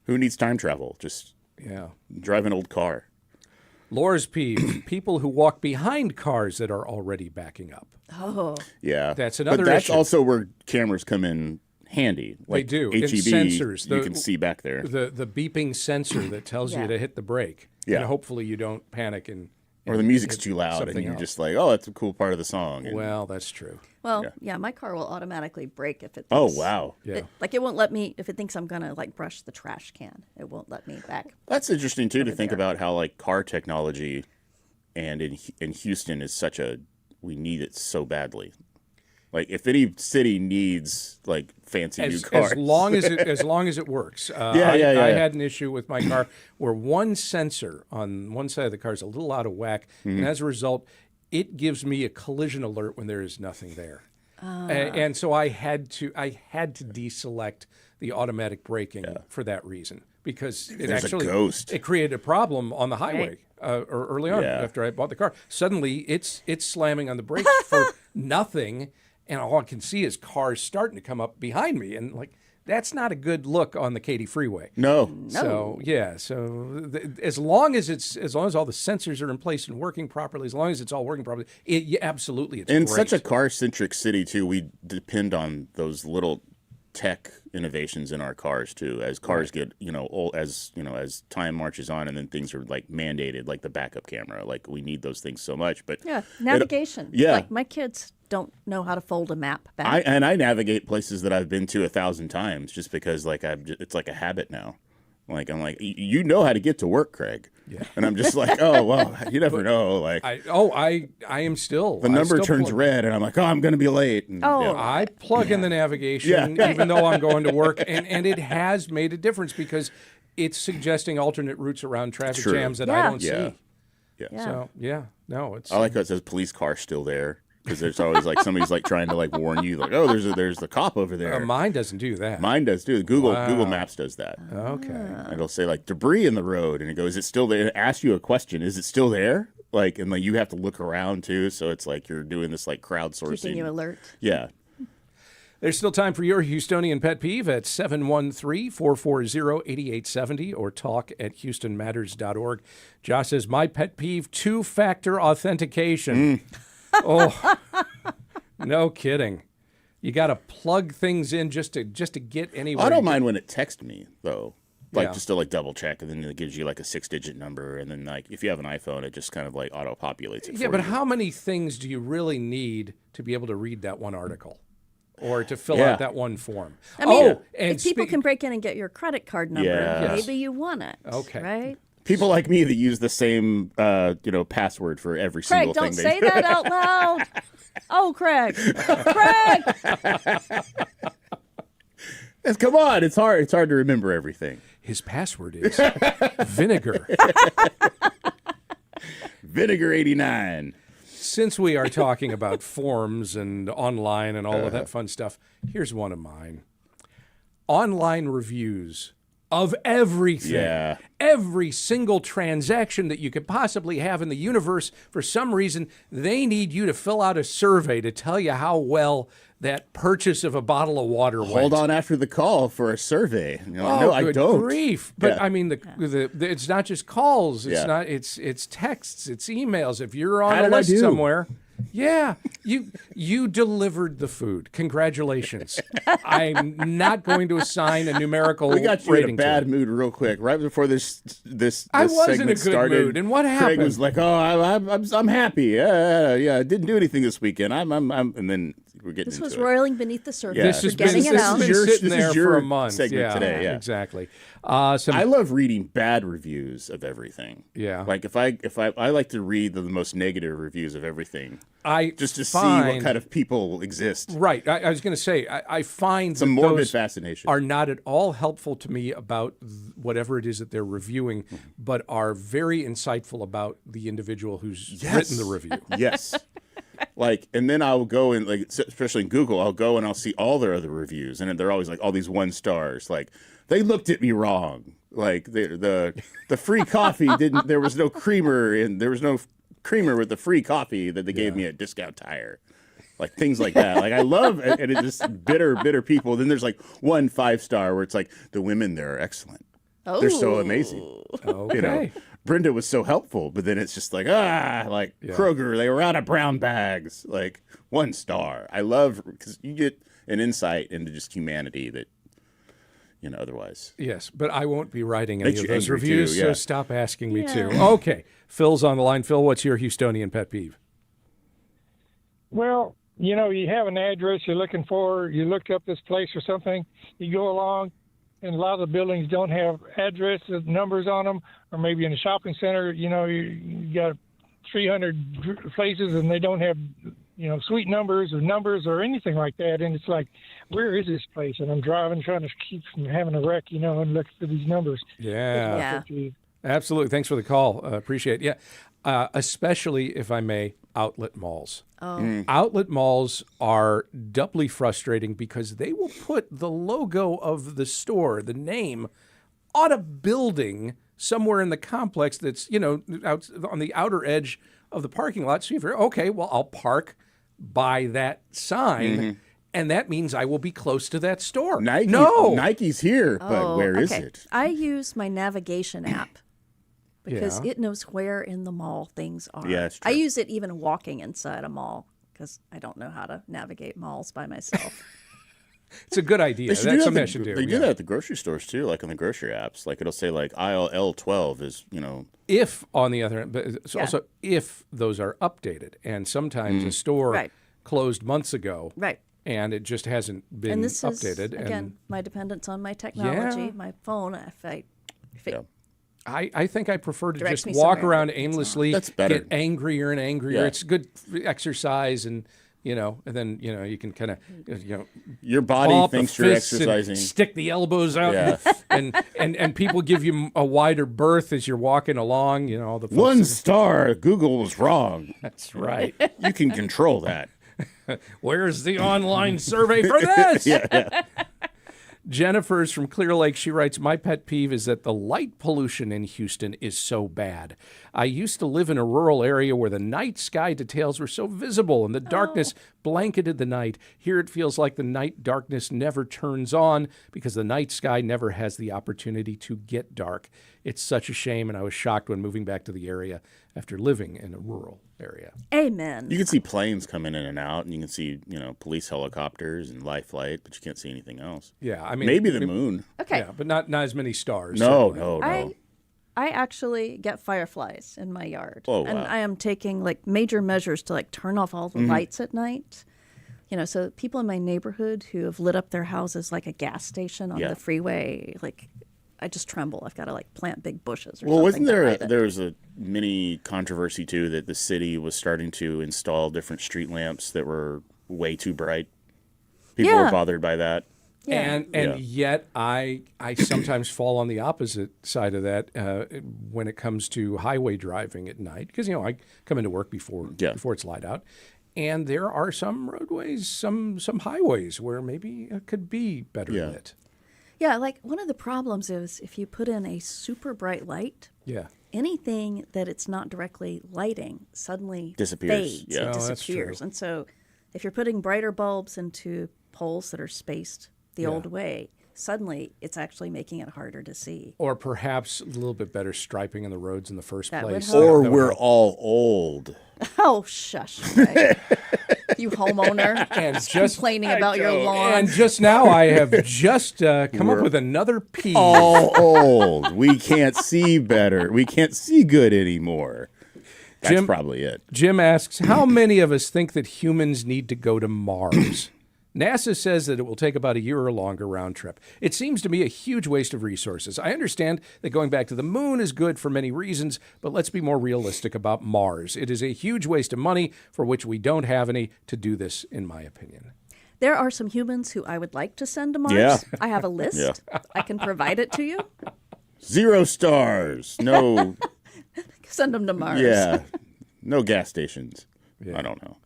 Who needs time travel? Just drive an old car. Laura's peeve: people who walk behind cars that are already backing up. Oh, yeah, that's another. But that's issue. also where cameras come in handy. Like they do. HEB, sensors. You can see back there. The beeping sensor that tells you to hit the brake. Yeah. And hopefully you don't panic or the music's too loud and you're just like, oh, that's a cool part of the song. And, well, that's true. Well, yeah, my car will automatically brake if it thinks... Oh, wow. Yeah. It won't let me, if it thinks I'm going to like brush the trash can, it won't let me back. That's interesting, too, to think about how like car technology and in Houston is we need it so badly. Like, if any city needs like fancy new cars, as long as it works. I had an issue with my car where one sensor on one side of the car is a little out of whack, and as a result, it gives me a collision alert when there is nothing there. And so I had to deselect the automatic braking for that reason, because it created a problem on the highway or early on after I bought the car. Suddenly it's slamming on the brakes for nothing, and all I can see is cars starting to come up behind me, and like, that's not a good look on the Katy freeway. No. So as long as all the sensors are in place and working properly, as long as it's all working properly, absolutely it's in great. such a car-centric city too, we depend on those little tech innovations in our cars too. As cars get old, as time marches on, and then things are like mandated, like the backup camera. Like, we need those things so much. But navigation. Like, my kids don't know how to fold a map back. I navigate places that I've been to 1,000 times just because it's like a habit now. Like, I'm like, you know how to get to work, Craig. Yeah. And I'm just like, oh, well, you never know. Like, I am still. The number turns red, and I'm like, oh, I'm going to be late. And, I plug in the navigation, even though I'm going to work, and it has made a difference because it's suggesting alternate routes around traffic jams that I don't see. Yeah. So, no, it's. I like how it says police car still there. Because there's always like somebody's like trying to like warn you, like, oh, there's the cop over there. Mine doesn't do that. Mine does too. Google Maps does that. Okay. And it'll say like debris in the road, and it goes, is it still there? It asks you a question, is it still there? Like, and like you have to look around too, so it's like you're doing this like crowdsourcing. Keeping you alert. Yeah. There's still time for your Houstonian pet peeve at 713-440-8870 or talk@houstonmatters.org. Josh says, my pet peeve, two-factor authentication. Oh, no kidding. You got to plug things in just to get anywhere. I don't mind when it texts me though, like just to like double check, and then it gives you like a 6-digit number, and then like if you have an iPhone, it just kind of like auto populates it. Yeah, but how many things do you really need to be able to read that one article, or to fill out that one form? I mean, if people can break in and get your credit card number, maybe you want it. Okay, right? People like me that use the same, password for every single thing. Craig, don't say that out loud. Oh, Craig. Craig! Come on, it's hard. It's hard to remember everything. His password is vinegar. Vinegar 89. Since we are talking about forms and online and all of that fun stuff, here's one of mine. Online reviews of everything. Yeah. Every single transaction that you could possibly have in the universe, for some reason, they need you to fill out a survey to tell you how well that purchase of a bottle of water went. Hold on after the call for a survey. You're like, no, I don't. Grief. But I mean, it's not just calls. It's not. It's texts. It's emails. If you're on a list somewhere. Yeah, you delivered the food. Congratulations. I'm not going to assign a numerical rating. We got you in a bad mood real quick. Right before this I was in a good started, mood. And what happened? Craig was like, "Oh, I'm happy. Yeah, I didn't do anything this weekend. I'm and then we're getting this into was it. roiling beneath the surface. Yeah. This has getting been, it out. This has been sitting there your for a month. segment today. Yeah, exactly. I love reading bad reviews of everything. Yeah, like if I like to read the most negative reviews of everything. Just to see what kind of people exist. Right. I was going to say, I find some morbid fascination are not at all helpful to me about whatever it is that they're reviewing, but are very insightful about the individual who's written the review. Yes. Like, and then I'll go and like, especially in Google, I'll go and I'll see all their other reviews, and they're always like all these 1 stars. Like, they looked at me wrong. Like the free coffee didn't. There was no creamer, and there was no creamer with the free coffee that they gave me at Discount Tire. Like things like that. Like I love, and it's just bitter people. Then there's like 1 5-star where it's like the women there are excellent. Oh. They're so amazing. Okay. Brenda was so helpful, but then it's just like, Kroger, they were out of brown bags. Like 1 star. I love, because you get an insight into just humanity that, otherwise. Yes, but I won't be writing any of those reviews, too, so stop asking me to. Okay, Phil's on the line. Phil, what's your Houstonian pet peeve? Well, you have an address you're looking for, you looked up this place or something, you go along, and a lot of the buildings don't have addresses, numbers on them, or maybe in a shopping center, you got 300 places and they don't have sweet numbers or anything like that. And it's like, where is this place? And I'm driving, trying to keep from having a wreck, and look for these numbers. Yeah. Absolutely. Thanks for the call. Appreciate it. Yeah. Especially, if I may, outlet malls. Outlet malls are doubly frustrating because they will put the logo of the store, the name, on a building somewhere in the complex that's, out on the outer edge of the parking lot. So you figure, okay, well, I'll park by that sign, and that means I will be close to that store. Nike's here, but where is it? I use my navigation app because it knows where in the mall things are. Yeah, that's true. I use it even walking inside a mall because I don't know how to navigate malls by myself. It's a good idea. That's something I should do. They do that at the grocery stores too, like on the grocery apps. Like it'll say like aisle L12 is, If on the other end, but it's also if those are updated, and sometimes a store closed months ago, and it just hasn't been and this updated. Is, again, my dependence on my technology, my phone. I think I prefer to Direct just me walk somewhere around that's aimlessly, That's better. get angrier and angrier. Yeah. It's good exercise, and and then you can kind of your body thinks you're exercising. Stick the elbows out, and people give you a wider berth as you're walking along. All the folks 1 star. Google was wrong. That's right. You can control that. Where's the online survey for this? Jennifer's from Clear Lake. She writes, my pet peeve is that the light pollution in Houston is so bad. I used to live in a rural area where the night sky details were so visible and the darkness blanketed the night. Here it feels like the night darkness never turns on because the night sky never has the opportunity to get dark. It's such a shame, and I was shocked when moving back to the area after living in a rural area. Amen. You can see planes coming in and out, and you can see, police helicopters and life flight, but you can't see anything else. Yeah, I mean, maybe the moon. Okay. Yeah, but not as many stars. No. I actually get fireflies in my yard. Oh, and wow. I am taking major measures to turn off all the lights at night. So people in my neighborhood who have lit up their houses like a gas station on the freeway, I just tremble. I've got to plant big bushes or something. Well, wasn't there was a mini controversy too that the city was starting to install different street lamps that were way too bright. People were bothered by that. Yeah. And yet I sometimes fall on the opposite side of that when it comes to highway driving at night because I come into work before it's light out, and there are some roadways, some highways where maybe it could be better lit. Yeah, one of the problems is if you put in a super bright light, anything that it's not directly lighting suddenly disappears. Fades and disappears. And so if you're putting brighter bulbs into poles that are spaced the old way, suddenly it's actually making it harder to see. Or perhaps a little bit better striping in the roads in the first place. Or we're all old. Oh, shush. Right? You homeowner and just complaining about your lawn. And just now I have just come up with another peeve. All old. We can't see better. We can't see good anymore. That's probably it. Jim asks, how many of us think that humans need to go to Mars? NASA says that it will take about a year or longer round trip. It seems to me a huge waste of resources. I understand that going back to the moon is good for many reasons, but let's be more realistic about Mars. It is a huge waste of money for which we don't have any to do this, in my opinion. There are some humans who I would like to send to Mars. Yeah. I have a list. I can provide it to you. 0 stars. No. Send them to Mars. Yeah. No gas stations. I don't know.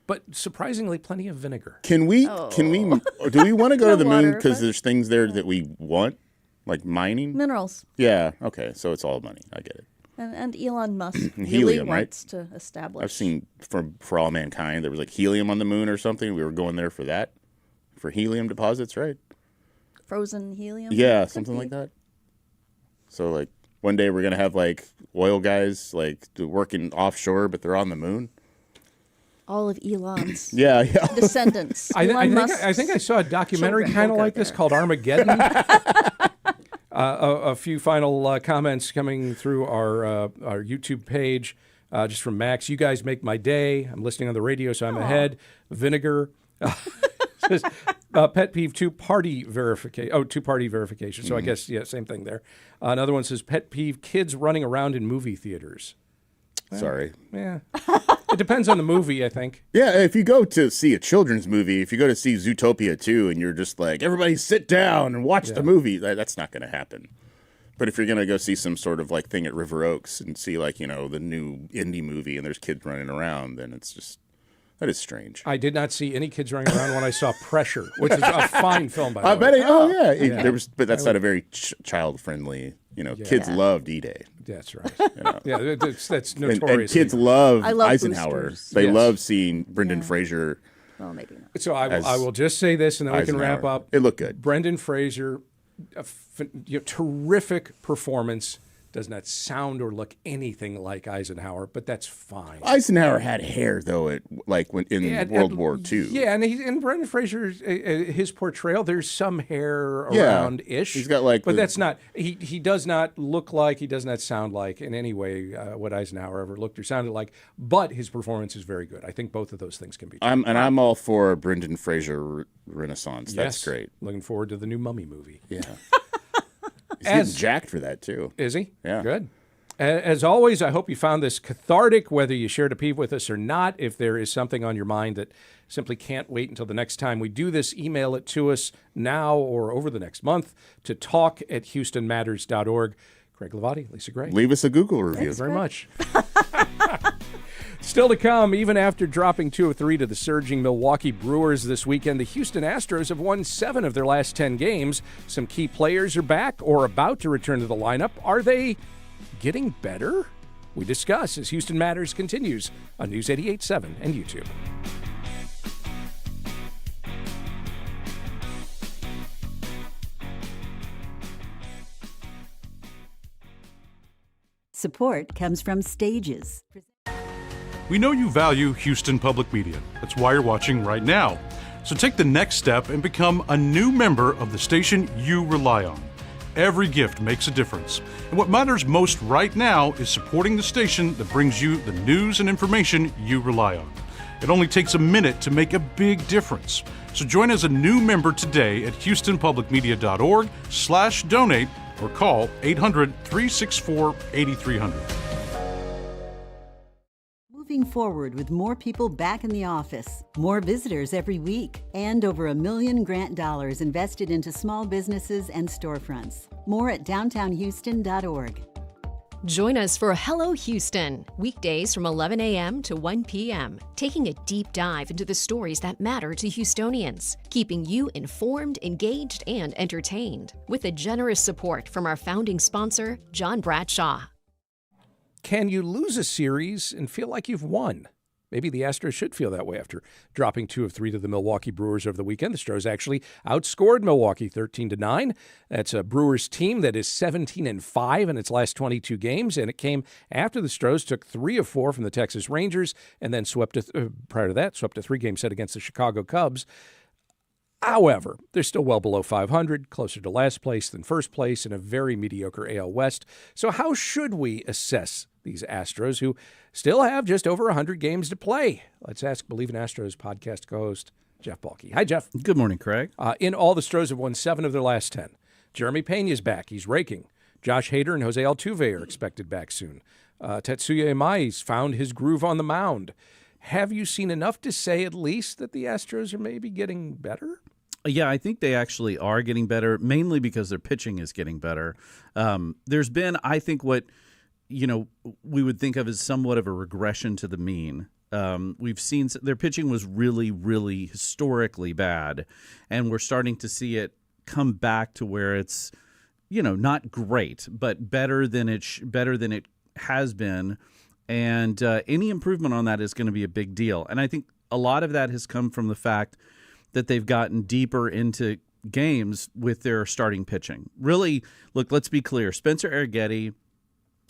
But surprisingly, plenty of vinegar. Can we, do we want to go to the moon because there's things there that we want, like mining? Minerals. Yeah, okay, so it's all money. I get it. And Elon Musk helium, really right? wants to establish. I've seen for All Mankind, there was helium on the moon or something. We were going there for that, for helium deposits, right? Frozen helium? Yeah, something like that. So one day we're going to have oil guys working offshore, but they're on the moon. All of Elon's descendants. I think I saw a documentary kind of like this called Armageddon. A few final comments coming through our YouTube page, just from Max. You guys make my day. I'm listening on the radio, so I'm ahead. Vinegar. Says, pet peeve, two-party verification. So I guess, same thing there. Another one says, pet peeve, kids running around in movie theaters. Sorry. Yeah. It depends on the movie, I think. Yeah, if you go to see a children's movie, if you go to see Zootopia 2 and you're just like, everybody sit down and watch the movie, that's not going to happen. But if you're going to go see some sort of like thing at River Oaks and see like, the new indie movie and there's kids running around, then it's just, that is strange. I did not see any kids running around when I saw Pressure, which is a fine film, by the way. I bet but that's not a very child-friendly, kids love D-Day. That's right. Yeah, that's notorious. And kids love I love Eisenhower. boosters. They love seeing Brendan Fraser. Well, maybe not. So I will just say this, and then we can wrap up. It looked good. Brendan Fraser, terrific performance. Does not sound or look anything like Eisenhower, but that's fine. Eisenhower had hair though, in World War II. Yeah, and Brendan Fraser, his portrayal, there's some hair around-ish. He's got but that's not. He does not look like, he does not sound like in any way what Eisenhower ever looked or sounded like. But his performance is very good. I think both of those things can be true. I'm all for Brendan Fraser Renaissance. That's great. Looking forward to the new Mummy movie. Yeah. He's getting jacked for that, too. Is he? Yeah. Good. As always, I hope you found this cathartic, whether you shared a peeve with us or not. If there is something on your mind that simply can't wait until the next time we do this, email it to us now or over the next month to talk@houstonmatters.org. Craig Hlavaty, Lisa Gray. Leave us a Google review. Thank you very much. Still to come, even after dropping 2 of 3 to the surging Milwaukee Brewers this weekend, the Houston Astros have won 7 of their last 10 games. Some key players are back or about to return to the lineup. Are they getting better? We discuss as Houston Matters continues on News 88.7 and YouTube. Support comes from Stages. We know you value Houston Public Media. That's why you're watching right now. So take the next step and become a new member of the station you rely on. Every gift makes a difference. And what matters most right now is supporting the station that brings you the news and information you rely on. It only takes a minute to make a big difference. So join as a new member today at houstonpublicmedia.org/donate or call 800-364-8300. Moving forward with more people back in the office, more visitors every week, and over $1 million grant dollars invested into small businesses and storefronts. More at downtownhouston.org. Join us for Hello Houston, weekdays from 11 a.m. to 1 p.m., taking a deep dive into the stories that matter to Houstonians, keeping you informed, engaged, and entertained, with a generous support from our founding sponsor, John Bradshaw. Can you lose a series and feel like you've won? Maybe the Astros should feel that way after dropping 2 of 3 to the Milwaukee Brewers over the weekend. The Astros actually outscored Milwaukee 13-9. That's a Brewers team that is 17-5 in its last 22 games, and it came after the Astros took 3 of 4 from the Texas Rangers and then swept a 3-game set against the Chicago Cubs. However, they're still well below 500, closer to last place than first place in a very mediocre AL West. So how should we assess these Astros, who still have just over 100 games to play? Let's ask Bleav in Astros podcast co-host Jeff Balke. Hi, Jeff. Good morning, Craig. In all, the Astros have won 7 of their last 10. Jeremy Pena's back. He's raking. Josh Hader and Jose Altuve are expected back soon. Tetsuya Imai's found his groove on the mound. Have you seen enough to say at least that the Astros are maybe getting better? Yeah, I think they actually are getting better, mainly because their pitching is getting better. There's been, I think, what we would think of as somewhat of a regression to the mean. We've seen their pitching was really, really historically bad, and we're starting to see it come back to where it's, not great, but better than it has been. And any improvement on that is going to be a big deal. And I think a lot of that has come from the fact that they've gotten deeper into games with their starting pitching. Really, look, let's be clear. Spencer Arrighetti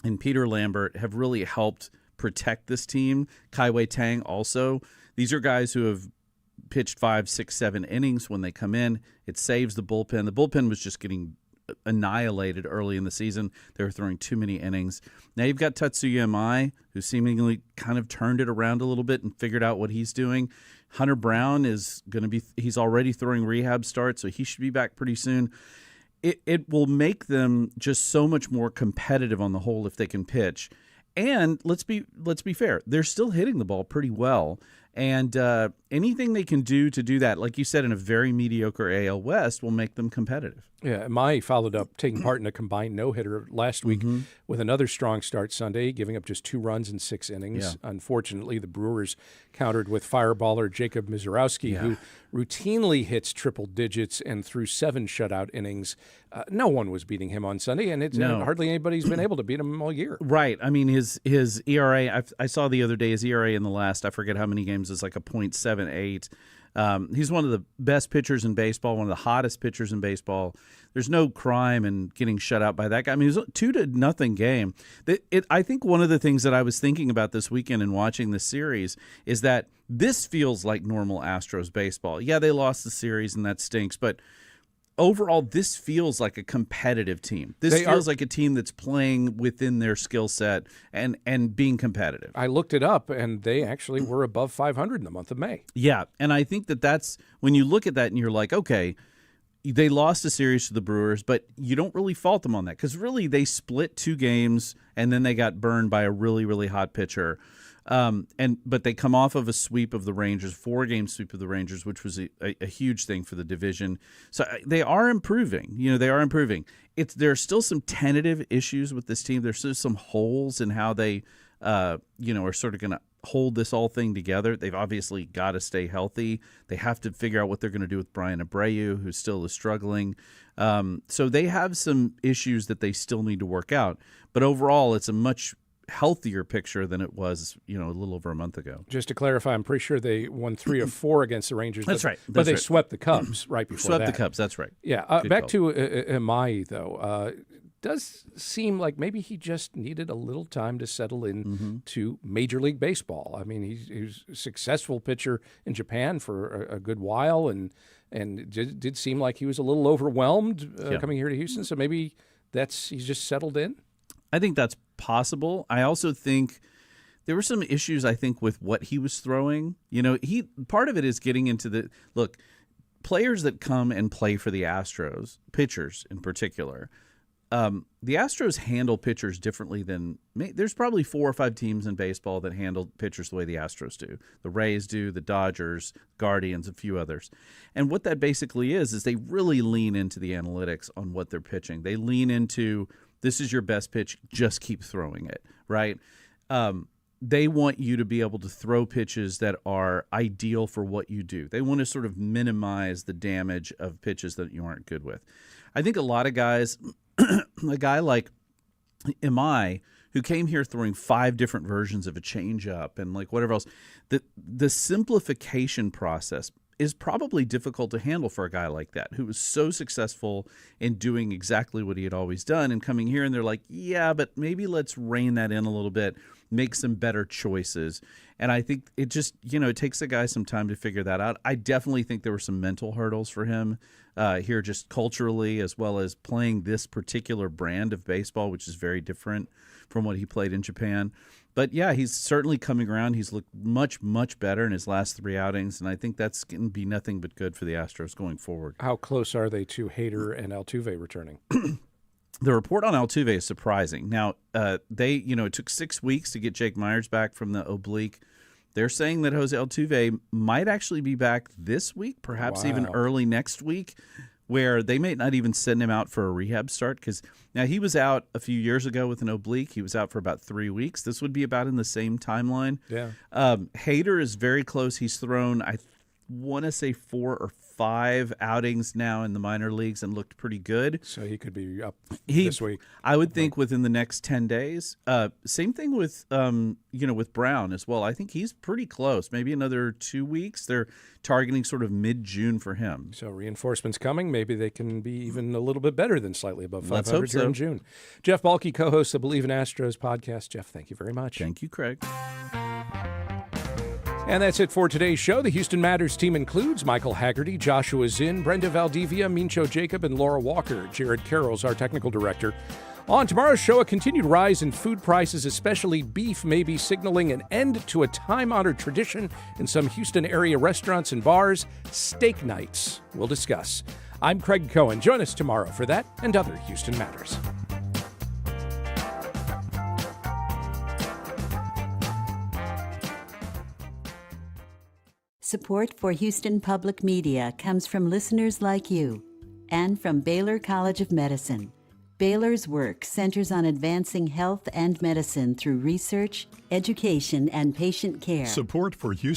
and Peter Lambert have really helped protect this team. Kai-Wei Tang also. These are guys who have pitched 5, 6, 7 innings when they come in. It saves the bullpen. The bullpen was just getting annihilated early in the season. They were throwing too many innings. Now you've got Tetsuya Imai, who seemingly kind of turned it around a little bit and figured out what he's doing. Hunter Brown he's already throwing rehab starts, so he should be back pretty soon. It will make them just so much more competitive on the whole if they can pitch. And let's be fair, they're still hitting the ball pretty well. And anything they can do to do that, like you said, in a very mediocre AL West, will make them competitive. Yeah, Mai followed up taking part in a combined no-hitter last week with another strong start Sunday, giving up just 2 runs in 6 innings. Yeah. Unfortunately, the Brewers countered with fireballer Jacob Misiorowski, who routinely hits triple digits and threw 7 shutout innings. No one was beating him on Sunday, and hardly anybody's been able to beat him all year. Right. I mean, his ERA, I saw the other day, his ERA in the last, I forget how many games, is like a .78. He's one of the best pitchers in baseball, one of the hottest pitchers in baseball. There's no crime in getting shut out by that guy. I mean, it was a 2-0 game. I think one of the things that I was thinking about this weekend and watching this series is that this feels like normal Astros baseball. Yeah, they lost the series, and that stinks, but overall, this feels like a competitive team. This feels like a team that's playing within their skill set and being competitive. I looked it up, and they actually were above 500 in the month of May. Yeah, and I think that's when you look at that and you're like, okay, they lost a series to the Brewers, but you don't really fault them on that because really they split 2 games, and then they got burned by a really, really hot pitcher. But they come off of a sweep of the Rangers, 4-game sweep of the Rangers, which was a huge thing for the division. So they are improving. They are improving. There are still some tentative issues with this team. There's still some holes in how they, are sort of going to hold this whole thing together. They've obviously got to stay healthy. They have to figure out what they're going to do with Brian Abreu, who still is struggling. So they have some issues that they still need to work out. But overall, it's a much healthier picture than it was, a little over a month ago. Just to clarify, I'm pretty sure they won 3 of 4 against the Rangers. That's right. But they swept the Cubs right before that. Swept the Cubs, that's right. Yeah. Back to Mai, though. Does seem like maybe he just needed a little time to settle in to Major League Baseball. I mean, he's a successful pitcher in Japan for a good while, and did seem like he was a little overwhelmed coming here to Houston. So maybe he's just settled in. I think that's possible. I also think there were some issues, I think, with what he was throwing. Part of it is getting into players that come and play for the Astros, pitchers in particular. The Astros handle pitchers differently than there's probably 4 or 5 teams in baseball that handle pitchers the way the Astros do. The Rays do, the Dodgers, Guardians, a few others. And what that basically is they really lean into the analytics on what they're pitching. They lean into, this is your best pitch, just keep throwing it, right? They want you to be able to throw pitches that are ideal for what you do. They want to sort of minimize the damage of pitches that you aren't good with. I think a lot of guys, a guy like Mai, who came here throwing 5 different versions of a changeup and like whatever else, the simplification process is probably difficult to handle for a guy like that who was so successful in doing exactly what he had always done and coming here and they're like, yeah, but maybe let's rein that in a little bit, make some better choices. And I think it just, it takes a guy some time to figure that out. I definitely think there were some mental hurdles for him here just culturally, as well as playing this particular brand of baseball, which is very different from what he played in Japan. But yeah, he's certainly coming around. He's looked much, much better in his last 3 outings, and I think that's going to be nothing but good for the Astros going forward. How close are they to Hader and Altuve returning? The report on Altuve is surprising. Now, it took 6 weeks to get Jake Myers back from the oblique. They're saying that Jose Altuve might actually be back this week, perhaps even early next week, where they may not even send him out for a rehab start. Because now he was out a few years ago with an oblique. He was out for about 3 weeks. This would be about in the same timeline. Yeah. Hader is very close. He's thrown, I want to say 4 or 5 outings now in the minor leagues and looked pretty good. So he could be up this week. I would think within the next 10 days. Same thing with with Brown as well. I think he's pretty close. Maybe another 2 weeks. They're targeting sort of mid-June for him. So reinforcements coming. Maybe they can be even a little bit better than slightly above 500 Let's hope so. here in June. Jeff Balke, co-host of Bleav in Astros podcast. Jeff, thank you very much. Thank you, Craig. And that's it for today's show. The Houston Matters team includes Michael Haggerty, Joshua Zinn, Brenda Valdivia, Mincho Jacob, and Laura Walker. Jared Carroll's our technical director. On tomorrow's show, a continued rise in food prices, especially beef, may be signaling an end to a time-honored tradition in some Houston area restaurants and bars, steak nights. We'll discuss. I'm Craig Cohen. Join us tomorrow for that and other Houston Matters. Support for Houston Public Media comes from listeners like you and from Baylor College of Medicine. Baylor's work centers on advancing health and medicine through research, education, and patient care. Support for Houston